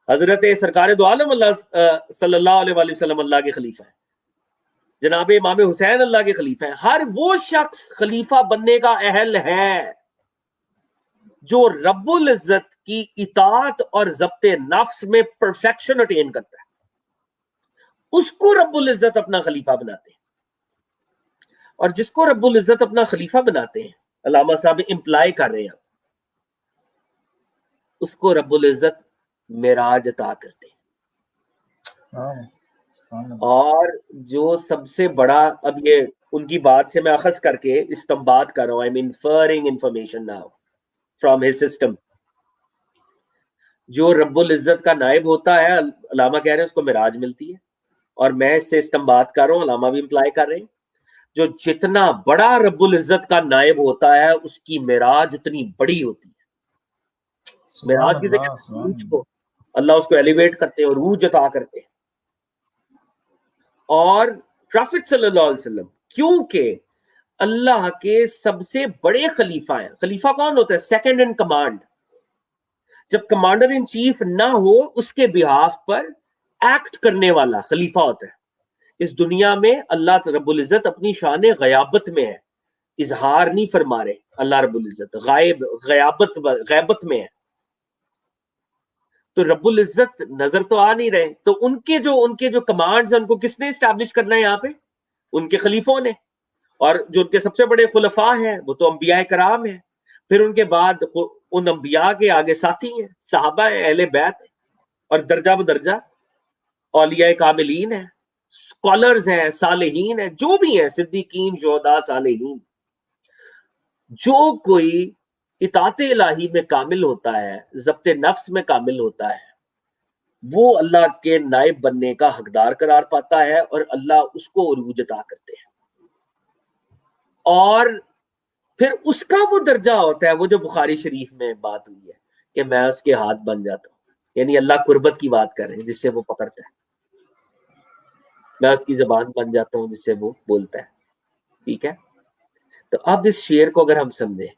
حضرت سرکار دو عالم اللہ صلی اللہ علیہ وآلہ وسلم اللہ کے خلیفہ ہے, جناب امام حسین اللہ کے خلیفہ ہیں. ہر وہ شخص خلیفہ بننے کا اہل ہے جو رب العزت کی اطاعت اور ضبط نفس میں پرفیکشن اٹین کرتا ہے, اس کو رب العزت اپنا خلیفہ بناتے ہیں. اور جس کو رب العزت اپنا خلیفہ بناتے ہیں, علامہ صاحب امپلائی کر رہے ہیں, اس کو رب العزت معراج عطا کرتے ہیں. اور جو سب سے بڑا, اب یہ ان کی بات سے میں اخذ کر کے استنباط کر رہا ہوں, I'm inferring information now from his system. جو رب العزت کا نائب ہوتا ہے, علامہ کہہ رہے ہیں اس کو معراج ملتی ہے, اور میں اس سے استنباط کر رہا ہوں, علامہ بھی امپلائی کر رہے ہیں, جو جتنا بڑا رب العزت کا نائب ہوتا ہے اس کی معراج اتنی بڑی ہوتی ہے. معراج کی عروج کو اللہ اس کو ایلیویٹ کرتے ہیں, عروج عطا کرتے ہیں. اور پروفٹ صلی اللہ علیہ وسلم کیونکہ اللہ کے سب سے بڑے خلیفہ ہیں. خلیفہ کون ہوتا ہے؟ Second in command. جب کمانڈر ان چیف نہ ہو, اس کے بہاف پر ایکٹ کرنے والا خلیفہ ہوتا ہے. اس دنیا میں اللہ رب العزت اپنی شان غیابت میں ہے, اظہار نہیں فرما رہے. اللہ رب العزت غیبت میں ہے, تو رب العزت نظر تو آ نہیں رہے. تو ان کے جو کمانڈز ہیں ان کو کس نے اسٹیبلش کرنا ہے یہاں پہ؟ ان کے خلیفوں نے. اور جو ان کے سب سے بڑے خلفاء ہیں وہ تو انبیاء کرام ہیں. پھر ان کے بعد ان انبیاء کے آگے ساتھی ہیں, صحابہ ہیں, اہل بیت ہیں, اور درجہ بدرجہ اولیاء کاملین ہیں, اسکالرز ہیں, صالحین ہیں, جو بھی ہیں, صدیقین, شہداء, صالحین. جو کوئی اطاعت الہی میں کامل ہوتا ہے, ضبط نفس میں کامل ہوتا ہے, وہ اللہ کے نائب بننے کا حقدار قرار پاتا ہے, اور اللہ اس کو عروج عطا کرتے ہیں. اور پھر اس کا وہ درجہ ہوتا ہے, وہ جو بخاری شریف میں بات ہوئی ہے کہ میں اس کے ہاتھ بن جاتا ہوں, یعنی اللہ قربت کی بات کر رہے ہیں جس سے وہ پکڑتا ہے, میں اس کی زبان بن جاتا ہوں جس سے وہ بولتا ہے. ٹھیک ہے. تو اب اس شعر کو اگر ہم سمجھیں,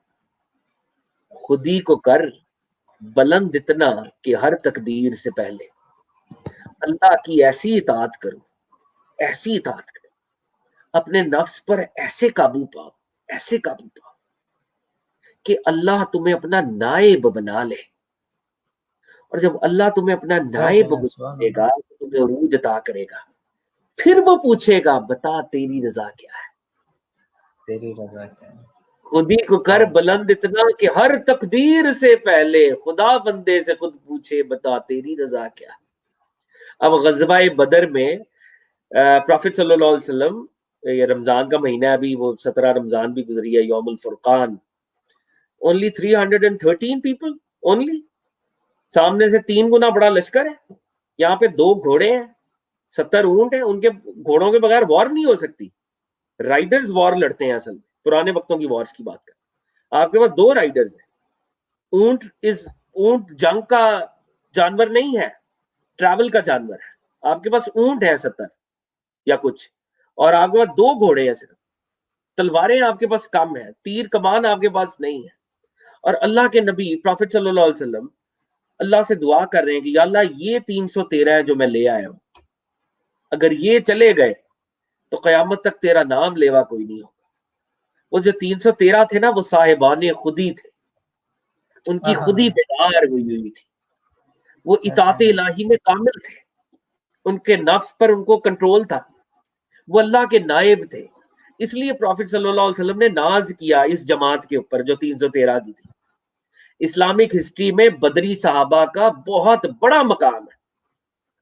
خودی کو کر بلند اتنا کہ ہر تقدیر سے پہلے اللہ کی ایسی اطاعت کرو, ایسی اطاعت کرو, اپنے نفس پر ایسے قابو پاؤ, ایسے قابو پاؤ کہ اللہ تمہیں اپنا نائب بنا لے. اور جب اللہ تمہیں اپنا نائب بنائے گا تو تمہیں عروج عطا کرے گا. پھر وہ پوچھے گا بتا تیری رضا کیا ہے, تیری رضا کیا ہے. خودی کو کر بلند اتنا کہ ہر تقدیر سے پہلے خدا بندے سے خود پوچھے بتا تیری رضا کیا. اب غزوہ بدر میں پروفٹ صلی اللہ علیہ وسلم, یہ رمضان کا مہینہ, ابھی وہ 17 رمضان بھی گزری ہے, یوم الفرقان, only 313 people only. سامنے سے 3 گنا بڑا لشکر ہے, یہاں پہ 2 گھوڑے ہیں, 70 اونٹ ہیں, ان کے گھوڑوں کے بغیر وار نہیں ہو سکتی. رائڈرز وار لڑتے ہیں, اصل پرانے وقتوں کی وارز کی بات کریں. آپ کے پاس 2 رائڈرز ہیں. اونٹ جنگ کا جانور نہیں ہے, ٹریول کا جانور ہے. آپ کے پاس اونٹ ہے 70 یا کچھ, اور آپ کے پاس 2 گھوڑے ہیں صرف. تلواریں آپ کے پاس کم ہیں, تیر کمان آپ کے پاس نہیں ہے. اور اللہ کے نبی پروفٹ صلی اللہ علیہ وسلم اللہ سے دعا کر رہے ہیں کہ یا اللہ یہ 313 ہے جو میں لے آیا ہوں, اگر یہ چلے گئے تو قیامت تک تیرا نام لیوا کوئی نہیں ہوگا. وہ جو 313 تھے نا وہ صاحبان خودی تھے, ان کی خودی بیدار ہوئی تھی, وہ اطاعت الہی میں کامل تھے, ان کے نفس پر ان کو کنٹرول تھا, وہ اللہ کے نائب تھے. اس لیے پروفٹ صلی اللہ علیہ وسلم نے ناز کیا اس جماعت کے اوپر جو 313 کی تھی. اسلامک ہسٹری میں بدری صحابہ کا بہت بڑا مقام ہے,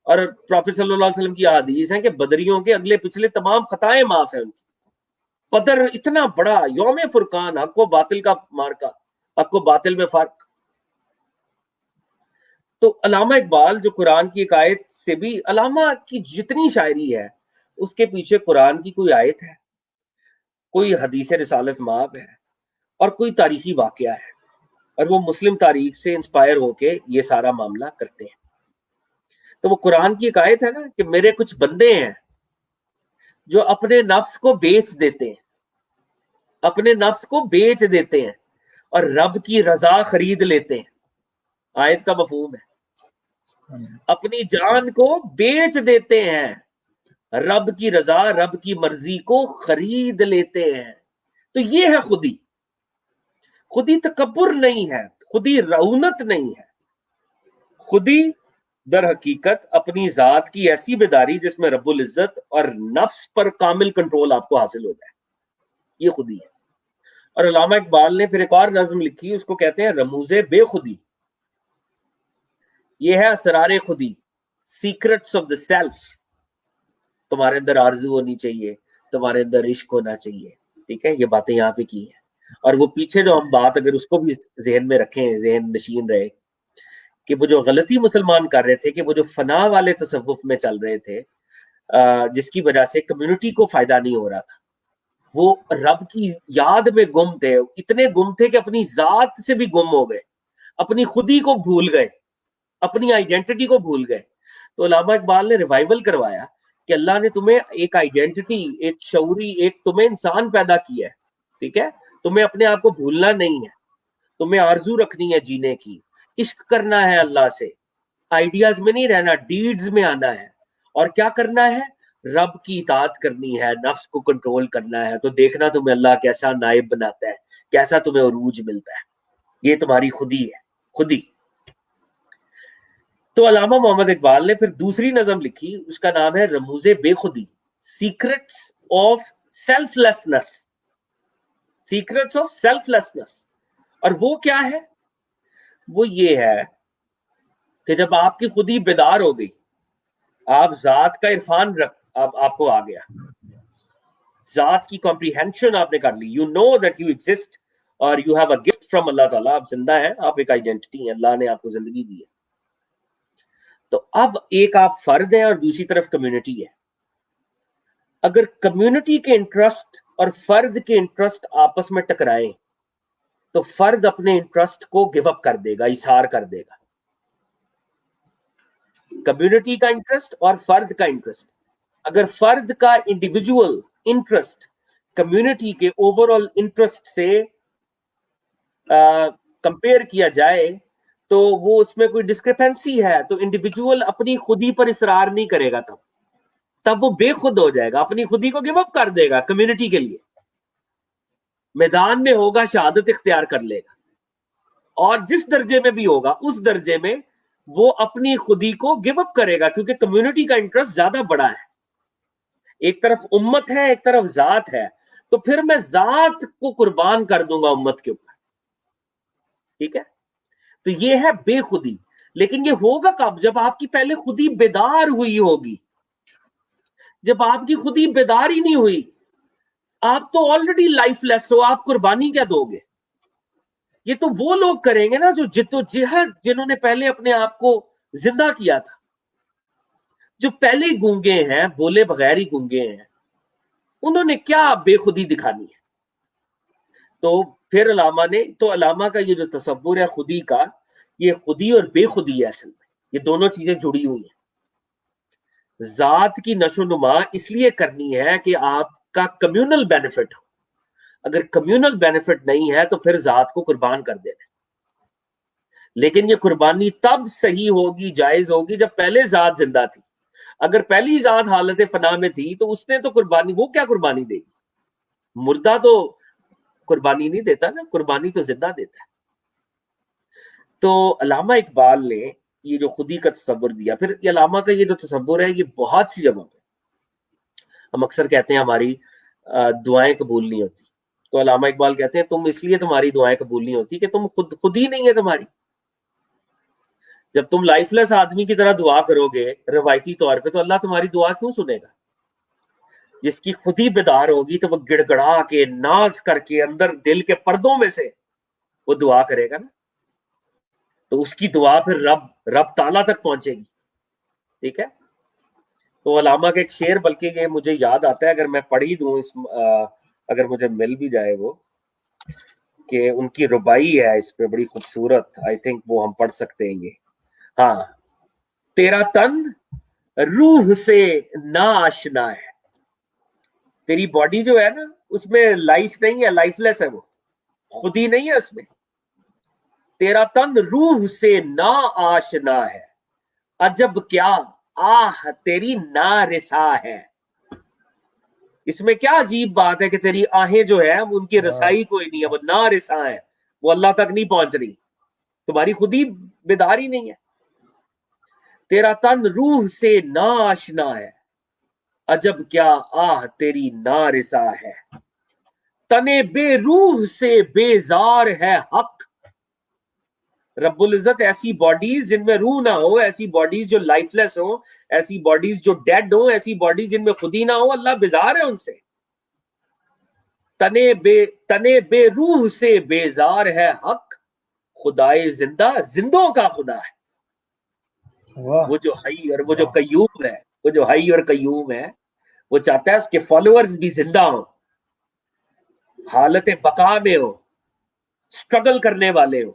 اور پروفٹ صلی اللہ علیہ وسلم کی حدیث ہے کہ بدریوں کے اگلے پچھلے تمام خطائیں معاف ہیں ان کی. بدر اتنا بڑا یوم فرقان, حق و باطل کا مارکا, حق و باطل میں فرق. تو علامہ اقبال جو قرآن کی ایک آیت سے بھی, علامہ کی جتنی شاعری ہے اس کے پیچھے قرآن کی کوئی آیت ہے, کوئی حدیث رسالت مآب ہے, اور کوئی تاریخی واقعہ ہے, اور وہ مسلم تاریخ سے انسپائر ہو کے یہ سارا معاملہ کرتے ہیں. تو وہ قرآن کی ایک آیت ہے نا کہ میرے کچھ بندے ہیں جو اپنے نفس کو بیچ دیتے ہیں, اپنے نفس کو بیچ دیتے ہیں اور رب کی رضا خرید لیتے ہیں. آیت کا مفہوم ہے اپنی جان کو بیچ دیتے ہیں, رب کی رضا, رب کی مرضی کو خرید لیتے ہیں. تو یہ ہے خودی. خودی تکبر نہیں ہے, خودی رعونت نہیں ہے. خودی در حقیقت اپنی ذات کی ایسی بیداری جس میں رب العزت اور نفس پر کامل کنٹرول آپ کو حاصل ہو جائے, یہ خودی ہے. اور علامہ اقبال نے پھر ایک اور نظم لکھی, اس کو کہتے ہیں رموز بے خودی. یہ ہے اسرار خودی, سیکرٹس آف دا سیلف. تمہارے اندر آرزو ہونی چاہیے, تمہارے اندر عشق ہونا چاہیے, ٹھیک ہے, یہ باتیں یہاں پہ کی ہیں. اور وہ پیچھے جو ہم بات اگر اس کو بھی ذہن میں رکھیں, ذہن نشین رہے, کہ وہ جو غلطی مسلمان کر رہے تھے کہ وہ جو فنا والے تصوف میں چل رہے تھے, جس کی وجہ سے کمیونٹی کو فائدہ نہیں ہو رہا تھا, وہ رب کی یاد میں گم تھے, اتنے گم تھے کہ اپنی ذات سے بھی گم ہو گئے, اپنی خودی کو بھول گئے, اپنی آئیڈینٹی کو بھول گئے. تو علامہ اقبال نے ریوائول کروایا کہ اللہ نے تمہیں ایک آئیڈینٹی, ایک شعوری, ایک تمہیں انسان پیدا کیا ہے, ٹھیک ہے, تمہیں اپنے آپ کو بھولنا نہیں ہے, تمہیں آرزو رکھنی ہے جینے کی, عشق کرنا ہے اللہ سے, آئیڈیاز میں نہیں رہنا, ڈیڈز میں آنا ہے. اور کیا کرنا ہے, رب کی اطاعت کرنی ہے, نفس کو کنٹرول کرنا ہے. تو دیکھنا تمہیں اللہ کیسا نائب بناتا ہے, کیسا تمہیں عروج ملتا ہے. یہ تمہاری خودی ہے, خودی. تو علامہ محمد اقبال نے پھر دوسری نظم لکھی, اس کا نام ہے رموز بے خودی, secrets of self lessons. Secrets of self lessons. اور وہ کیا ہے, وہ یہ ہے کہ جب آپ کی خودی بیدار ہو گئی, آپ ذات کا عرفان آپ کو آ گیا, ذات کی کمپریہنشن آپ نے کر لی, you know that you exist اور you have a gift from Allah تعالیٰ, آپ زندہ ہیں, آپ ایک آئیڈینٹی ہیں, اللہ نے آپ کو زندگی دی ہے. تو اب ایک آپ فرد ہیں اور دوسری طرف کمیونٹی ہے. اگر کمیونٹی کے انٹرسٹ اور فرد کے انٹرسٹ آپس میں ٹکرائیں تو فرد اپنے انٹرسٹ کو گیو اپ کر دے گا, اظہار کر دے گا. کمیونٹی کا انٹرسٹ اور فرد کا انٹرسٹ, اگر فرد کا انڈیویجول انٹرسٹ کمیونٹی کے اوور آل انٹرسٹ سے کمپیئر کیا جائے تو وہ اس میں کوئی ڈسکرپنسی ہے, تو انڈیویجول اپنی خودی پر اصرار نہیں کرے گا, تب وہ بے خود ہو جائے گا, اپنی خودی کو گیو اپ کر دے گا کمیونٹی کے لیے. میدان میں ہوگا شہادت اختیار کر لے گا, اور جس درجے میں بھی ہوگا اس درجے میں وہ اپنی خودی کو گیو اپ کرے گا, کیونکہ کمیونٹی کا انٹرسٹ زیادہ بڑا ہے. ایک طرف امت ہے, ایک طرف ذات ہے, تو پھر میں ذات کو قربان کر دوں گا امت کے اوپر, ٹھیک ہے. تو یہ ہے بے خودی. لیکن یہ ہوگا کب, جب آپ کی پہلے خودی بیدار ہوئی ہوگی. جب آپ کی خودی بیدار ہی نہیں ہوئی, آپ تو آلریڈی لائف لیس ہو, آپ قربانی کیا دو گے؟ یہ تو وہ لوگ کریں گے نا جو جدوجہد, جنہوں نے پہلے اپنے آپ کو زندہ کیا تھا, جو پہلے گونگے ہیں, بولے بغیر ہی گونگے ہیں, انہوں نے کیا بے خودی دکھانی ہے. تو پھر علامہ کا یہ جو تصور ہے خودی کا, یہ خودی اور بے خودی ہے اصل میں, یہ دونوں چیزیں جڑی ہوئی ہیں. ذات کی نشو و نما اس لیے کرنی ہے کہ آپ کا کمیونل بینیفٹ ہو. اگر کمیونل بینیفٹ نہیں ہے تو پھر ذات کو قربان کر دینا. لیکن یہ قربانی تب صحیح ہوگی, جائز ہوگی, جب پہلے ذات زندہ تھی. اگر پہلی ذات حالت فنا میں تھی تو اس نے تو قربانی، وہ کیا قربانی دے گی؟ مردہ تو قربانی نہیں دیتا نا، قربانی تو زندہ دیتا ہے. تو علامہ اقبال نے یہ جو خودی کا تصور دیا، پھر یہ علامہ کا یہ جو تصور ہے یہ بہت سی جگہوں پہ ہم اکثر کہتے ہیں ہماری دعائیں قبول نہیں ہوتی، تو علامہ اقبال کہتے ہیں تم اس لیے تمہاری دعائیں قبول نہیں ہوتی کہ تم خود ہی نہیں ہے تمہاری. جب تم لائف لیس آدمی کی طرح دعا کرو گے روایتی طور پہ تو اللہ تمہاری دعا کیوں سنے گا؟ جس کی خود ہی بیدار ہوگی تو وہ گڑ گڑا کے ناز کر کے اندر دل کے پردوں میں سے وہ دعا کرے گا نا، تو اس کی دعا پھر رب تعالیٰ تک پہنچے گی. ٹھیک ہے. تو علامہ کا ایک شعر، بلکہ یہ مجھے یاد آتا ہے، اگر میں پڑھ ہی دوں اگر مجھے مل بھی جائے وہ، کہ ان کی ربائی ہے اس پہ بڑی خوبصورت، آئی تھنک وہ ہم پڑھ سکتے ہیں یہ. ہاں، تیرا تن روح سے نا آشنا ہے. تیری باڈی جو ہے نا اس میں لائف نہیں ہے، لائف لیس ہے، وہ خود ہی نہیں ہے اس میں. تیرا تن روح سے نا آشنا ہے، عجب کیا آہ تیری نارسا ہے. اس میں کیا عجیب بات ہے کہ تیری آہیں جو ہے ان کی رسائی کوئی نہیں ہے، وہ نارسا ہے، وہ اللہ تک نہیں پہنچ رہی، تمہاری خود ہی بیداری نہیں ہے. تیرا تن روح سے نا آشنا ہے، عجب کیا آہ تیری نارسا ہے. تنے بے روح سے بیزار ہے حق. رب العزت ایسی باڈیز جن میں روح نہ ہو، ایسی باڈیز جو لائف لیس ہو، ایسی باڈیز جو ڈیڈ ہو، ایسی باڈیز جن میں خود ہی نہ ہو، اللہ بیزار ہے ان سے. تنے بے روح سے بیزار ہے حق، خدائے زندہ زندوں کا خدا ہے. وہ جو حی اور وہ جو قیوم ہے، وہ جو حی اور قیوم ہے، وہ چاہتا ہے اس کے فالوورز بھی زندہ ہوں، حالت بقا میں ہو، سٹرگل کرنے والے ہو.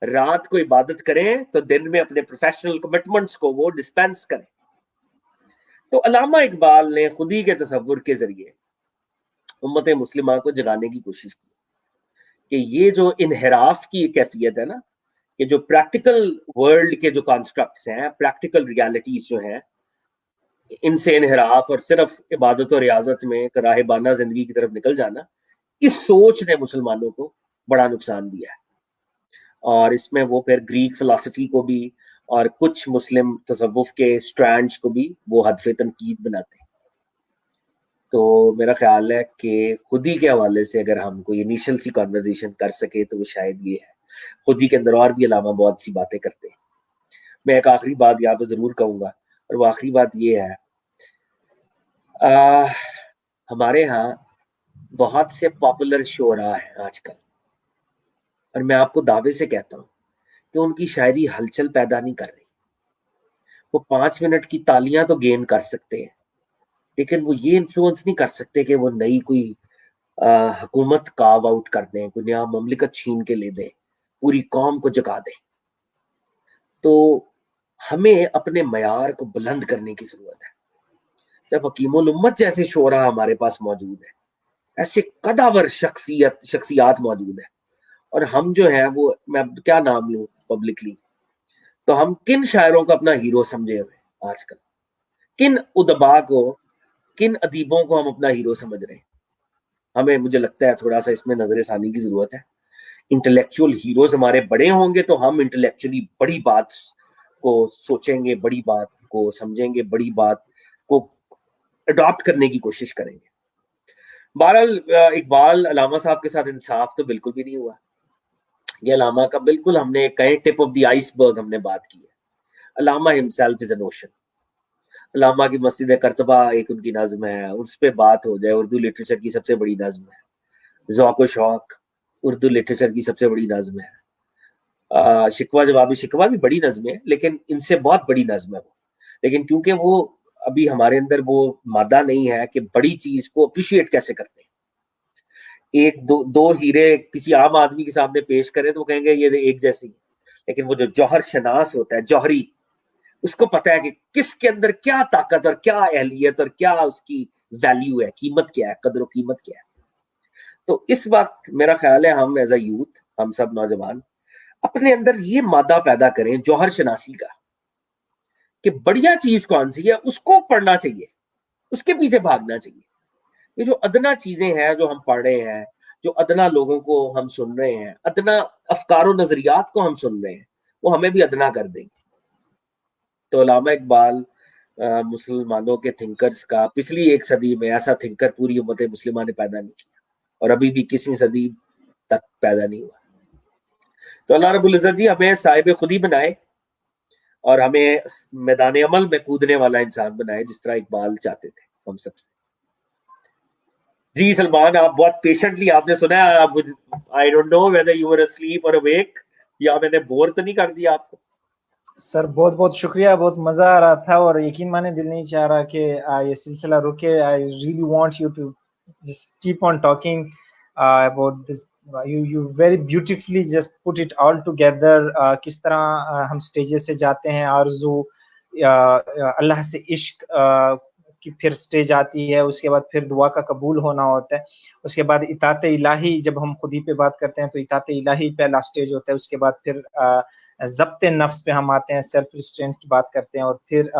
رات کو عبادت کریں تو دن میں اپنے پروفیشنل کمٹمنٹس کو وہ ڈسپینس کریں. تو علامہ اقبال نے خودی کے تصور کے ذریعے امت مسلمہ کو جگانے کی کوشش کی کہ یہ جو انحراف کی کیفیت ہے نا، کہ جو پریکٹیکل ورلڈ کے جو کانسٹرکٹس ہیں، پریکٹیکل ریالٹیز جو ہیں، ان سے انحراف اور صرف عبادت و ریاضت میں راہبانہ زندگی کی طرف نکل جانا، اس سوچ نے مسلمانوں کو بڑا نقصان دیا ہے. اور اس میں وہ پھر گریک فلسفی کو بھی اور کچھ مسلم تصوف کے سٹرینڈز کو بھی وہ ہدف تنقید بناتے ہیں. تو میرا خیال ہے کہ خودی کے حوالے سے اگر ہم کوئی انیشل سی کانورزیشن کر سکے تو وہ شاید یہ ہے. خودی کے اندر اور بھی علامہ بہت سی باتیں کرتے ہیں. میں ایک آخری بات یہاں پہ ضرور کہوں گا، اور وہ آخری بات یہ ہے، ہمارے ہاں بہت سے پاپولر شعراء ہیں آج کل، اور میں آپ کو دعوے سے کہتا ہوں کہ ان کی شاعری ہلچل پیدا نہیں کر رہی. وہ 5 منٹ کی تالیاں تو گین کر سکتے ہیں، لیکن وہ یہ انفلوئنس نہیں کر سکتے کہ وہ نئی کوئی حکومت کاو آؤٹ کر دیں، کوئی نیا مملکت چھین کے لے دیں، پوری قوم کو جگا دیں. تو ہمیں اپنے معیار کو بلند کرنے کی ضرورت ہے. جب حکیم الامت جیسے شعراء ہمارے پاس موجود ہیں، ایسے قداور شخصیات موجود ہیں، اور ہم جو ہیں وہ، میں کیا نام لوں پبلکلی، تو ہم کن شاعروں کو اپنا ہیرو سمجھے ہوئے آج کل، کن ادبا کو، کن ادیبوں کو ہم اپنا ہیرو سمجھ رہے ہیں. ہمیں، مجھے لگتا ہے تھوڑا سا اس میں نظر ثانی کی ضرورت ہے. انٹلیکچوئل ہیروز ہمارے بڑے ہوں گے تو ہم انٹلیکچولی بڑی بات کو سوچیں گے، بڑی بات کو سمجھیں گے، بڑی بات کو اڈاپٹ کرنے کی کوشش کریں گے. بہرحال اقبال علامہ صاحب کے ساتھ انصاف تو بالکل بھی نہیں ہوا. یہ علامہ کا بالکل ہم نے کہیں ٹپ آف دی آئس برگ ہم نے بات کی ہے. علامہ himself is an ocean. علامہ کی مسجد کرتبہ ایک ان کی نظم ہے، اس پہ بات ہو جائے، اردو لٹریچر کی سب سے بڑی نظم ہے. ذوق و شوق اردو لٹریچر کی سب سے بڑی نظم ہے. شکوہ جوابی شکوہ بھی بڑی نظم ہے، لیکن ان سے بہت بڑی نظم ہے وہ. لیکن کیونکہ وہ ابھی ہمارے اندر وہ مادہ نہیں ہے کہ بڑی چیز کو اپریشیٹ کیسے کرتے ہیں. ایک دو ہیرے کسی عام آدمی کے سامنے پیش کریں تو وہ کہیں گے یہ ایک جیسے ہی، لیکن وہ جو جوہر شناس ہوتا ہے، جوہری، اس کو پتہ ہے کہ کس کے اندر کیا طاقت اور کیا اہلیت اور کیا اس کی ویلیو ہے، قیمت کیا ہے، قدر و قیمت کیا ہے. تو اس وقت میرا خیال ہے ہم ایز اے یوتھ، ہم سب نوجوان اپنے اندر یہ مادہ پیدا کریں جوہر شناسی کا، کہ بڑھیا چیز کون سی ہے اس کو پڑھنا چاہیے, اس کے پیچھے بھاگنا چاہیے. یہ جو ادنا چیزیں ہیں جو ہم پڑھ رہے ہیں, جو ادنا لوگوں کو ہم سن رہے ہیں, ادنا افکار و نظریات کو ہم سن رہے ہیں, وہ ہمیں بھی ادنا کر دیں گے. تو علامہ اقبال مسلمانوں کے تھنکرز کا پچھلی ایک صدی میں ایسا تھنکر پوری امت مسلمہ نے پیدا نہیں کیا, اور ابھی بھی 21ویں صدی تک پیدا نہیں ہوا. تو اللہ رب العزت جی ہمیں صاحب خودی بنائے اور ہمیں میدان عمل میں کودنے والا انسان بنائے, جس طرح اقبال چاہتے تھے ہم سب سے. جی سلمان, آپ بہت پیشنٹلی آپ نے سنا ہے. I don't know whether you were asleep or awake, یا میں نے بور تو نہیں کر دیا آپ کو؟ سر بہت بہت شکریہ, بہت مزہ آ رہا تھا, اور یقین مانے دل نہیں چاہ رہا کہ یہ سلسلہ رکے. I really want you to just keep on talking about this. You very beautifully just put it all together. کس طرح ہم سٹیجز سے جاتے ہیں, آرزو, اللہ سے عشق کی پھر سٹیج آتی ہے, اس کے بعد پھر دعا کا قبول ہونا ہوتا ہے, اس کے بعد اطاعت الہی. جب ہم خودی پہ بات کرتے ہیں تو اطاعت الہی پہلا سٹیج ہوتا ہے, اس کے بعد پھر ضبط نفس پہ ہم آتے ہیں, سیلف ریسٹرینٹ کی بات کرتے ہیں, اور پھر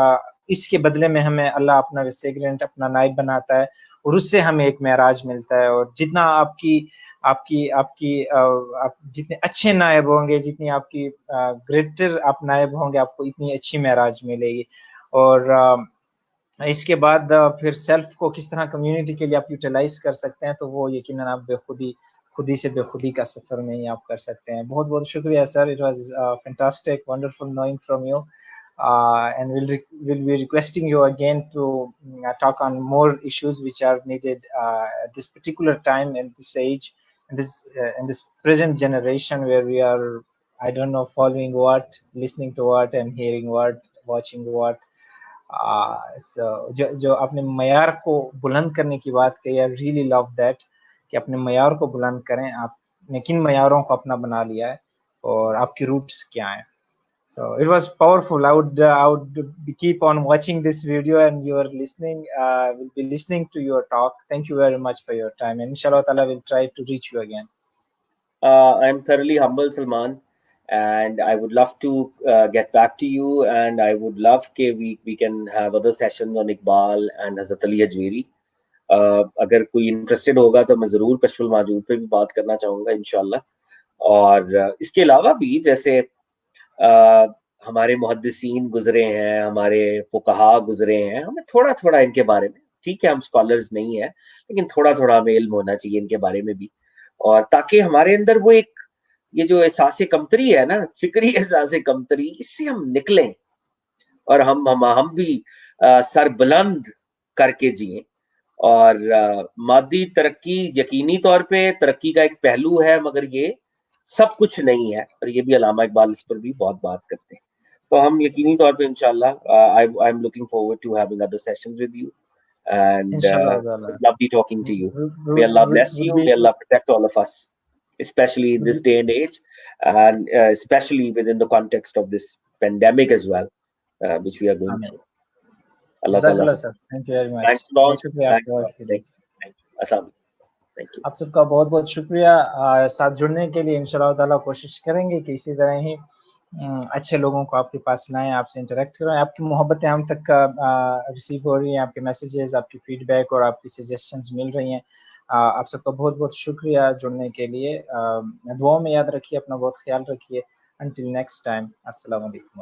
اس کے بدلے میں ہمیں اللہ اپنا ریسیگرنٹ, اپنا نائب بناتا ہے, اور اس سے ہمیں ایک معراج ملتا ہے. اور جتنا آپ جتنے اچھے نائب ہوں گے, جتنی آپ کی گریٹر آپ نائب ہوں گے, آپ کو اتنی اچھی معراج ملے گی. اور اس کے بعد پھر سیلف کو کس طرح کمیونٹی کے لیے آپ یوٹیلائز کر سکتے ہیں, تو وہ یقیناً آپ خودی سے بے خودی کا سفر میں ہی آپ کر سکتے ہیں. بہت بہت شکریہ sir, it was fantastic, wonderful knowing from you. And we'll be requesting you again to talk on more issues which are needed at this particular time and this age, and this present generation where we are, I don't know, following what, listening to what, and hearing what, watching what. So جو اپنے معیار کو بلند کرنے کی بات کہی, I really love that, کہ اپنے معیار کو بلند کریں. آپ نے کن معیاروں کو اپنا بنا لیا ہے, اور آپ کی روٹس کیا ہیں. So it was powerful. I would keep on watching this video, and you are listening. Will be listening to your talk. Thank you very much for your time, and inshallah ta'ala will try to reach you again. I'm thoroughly humble, Salman, and I would love to get back to you, and I would love we can have other sessions on Iqbal and Hazrat Ali Ajmeri. اگر کوئی interested ہوگا تو میں ضرور کشف المعجوب پہ بھی بات کرنا چاہوں گا انشاءاللہ. اور اس کے علاوہ بھی جیسے ہمارے محدثین گزرے ہیں, ہمارے فقہا گزرے ہیں, ہمیں تھوڑا تھوڑا ان کے بارے میں, ٹھیک ہے ہم اسکالرز نہیں ہیں, لیکن تھوڑا تھوڑا ہمیں علم ہونا چاہیے ان کے بارے میں بھی, اور تاکہ ہمارے اندر وہ ایک یہ جو احساس کمتری ہے نا, فکری احساس کمتری, اس سے ہم نکلیں اور ہم بھی سر بلند کر کے جئیں. اور مادی ترقی یقینی طور پہ ترقی کا ایک پہلو ہے, مگر یہ سب کچھ نہیں ہے, اور یہ بھی علامہ اقبال اس پر بھی بہت بات کرتے ہیں. تو ہم یقینی طور پہ انشاءاللہ I'm looking forward to having other sessions with you, and Inshallah. lovely talking to you. May Allah bless you, may Allah protect all of us, especially in this day and age, and especially within the context of this pandemic as well, which we are going through. Allah Ta'ala. Sir, thank you very much. Thanks a lot. Thank you. آپ سب کا بہت بہت شکریہ ساتھ جڑنے کے لیے. انشاءاللہ تعالیٰ کوشش کریں گے کہ اسی طرح ہی اچھے لوگوں کو آپ کے پاس لائیں, آپ سے انٹریکٹ کریں. آپ کی محبتیں ہم تک ریسیو ہو رہی ہیں, آپ کے میسیجز, آپ کی فیڈ بیک اور آپ کی سجیشنز مل رہی ہیں. آپ سب کا بہت بہت شکریہ جڑنے کے لیے. دعاؤں میں یاد رکھیے, اپنا بہت خیال رکھیے. Until next time, السلام علیکم.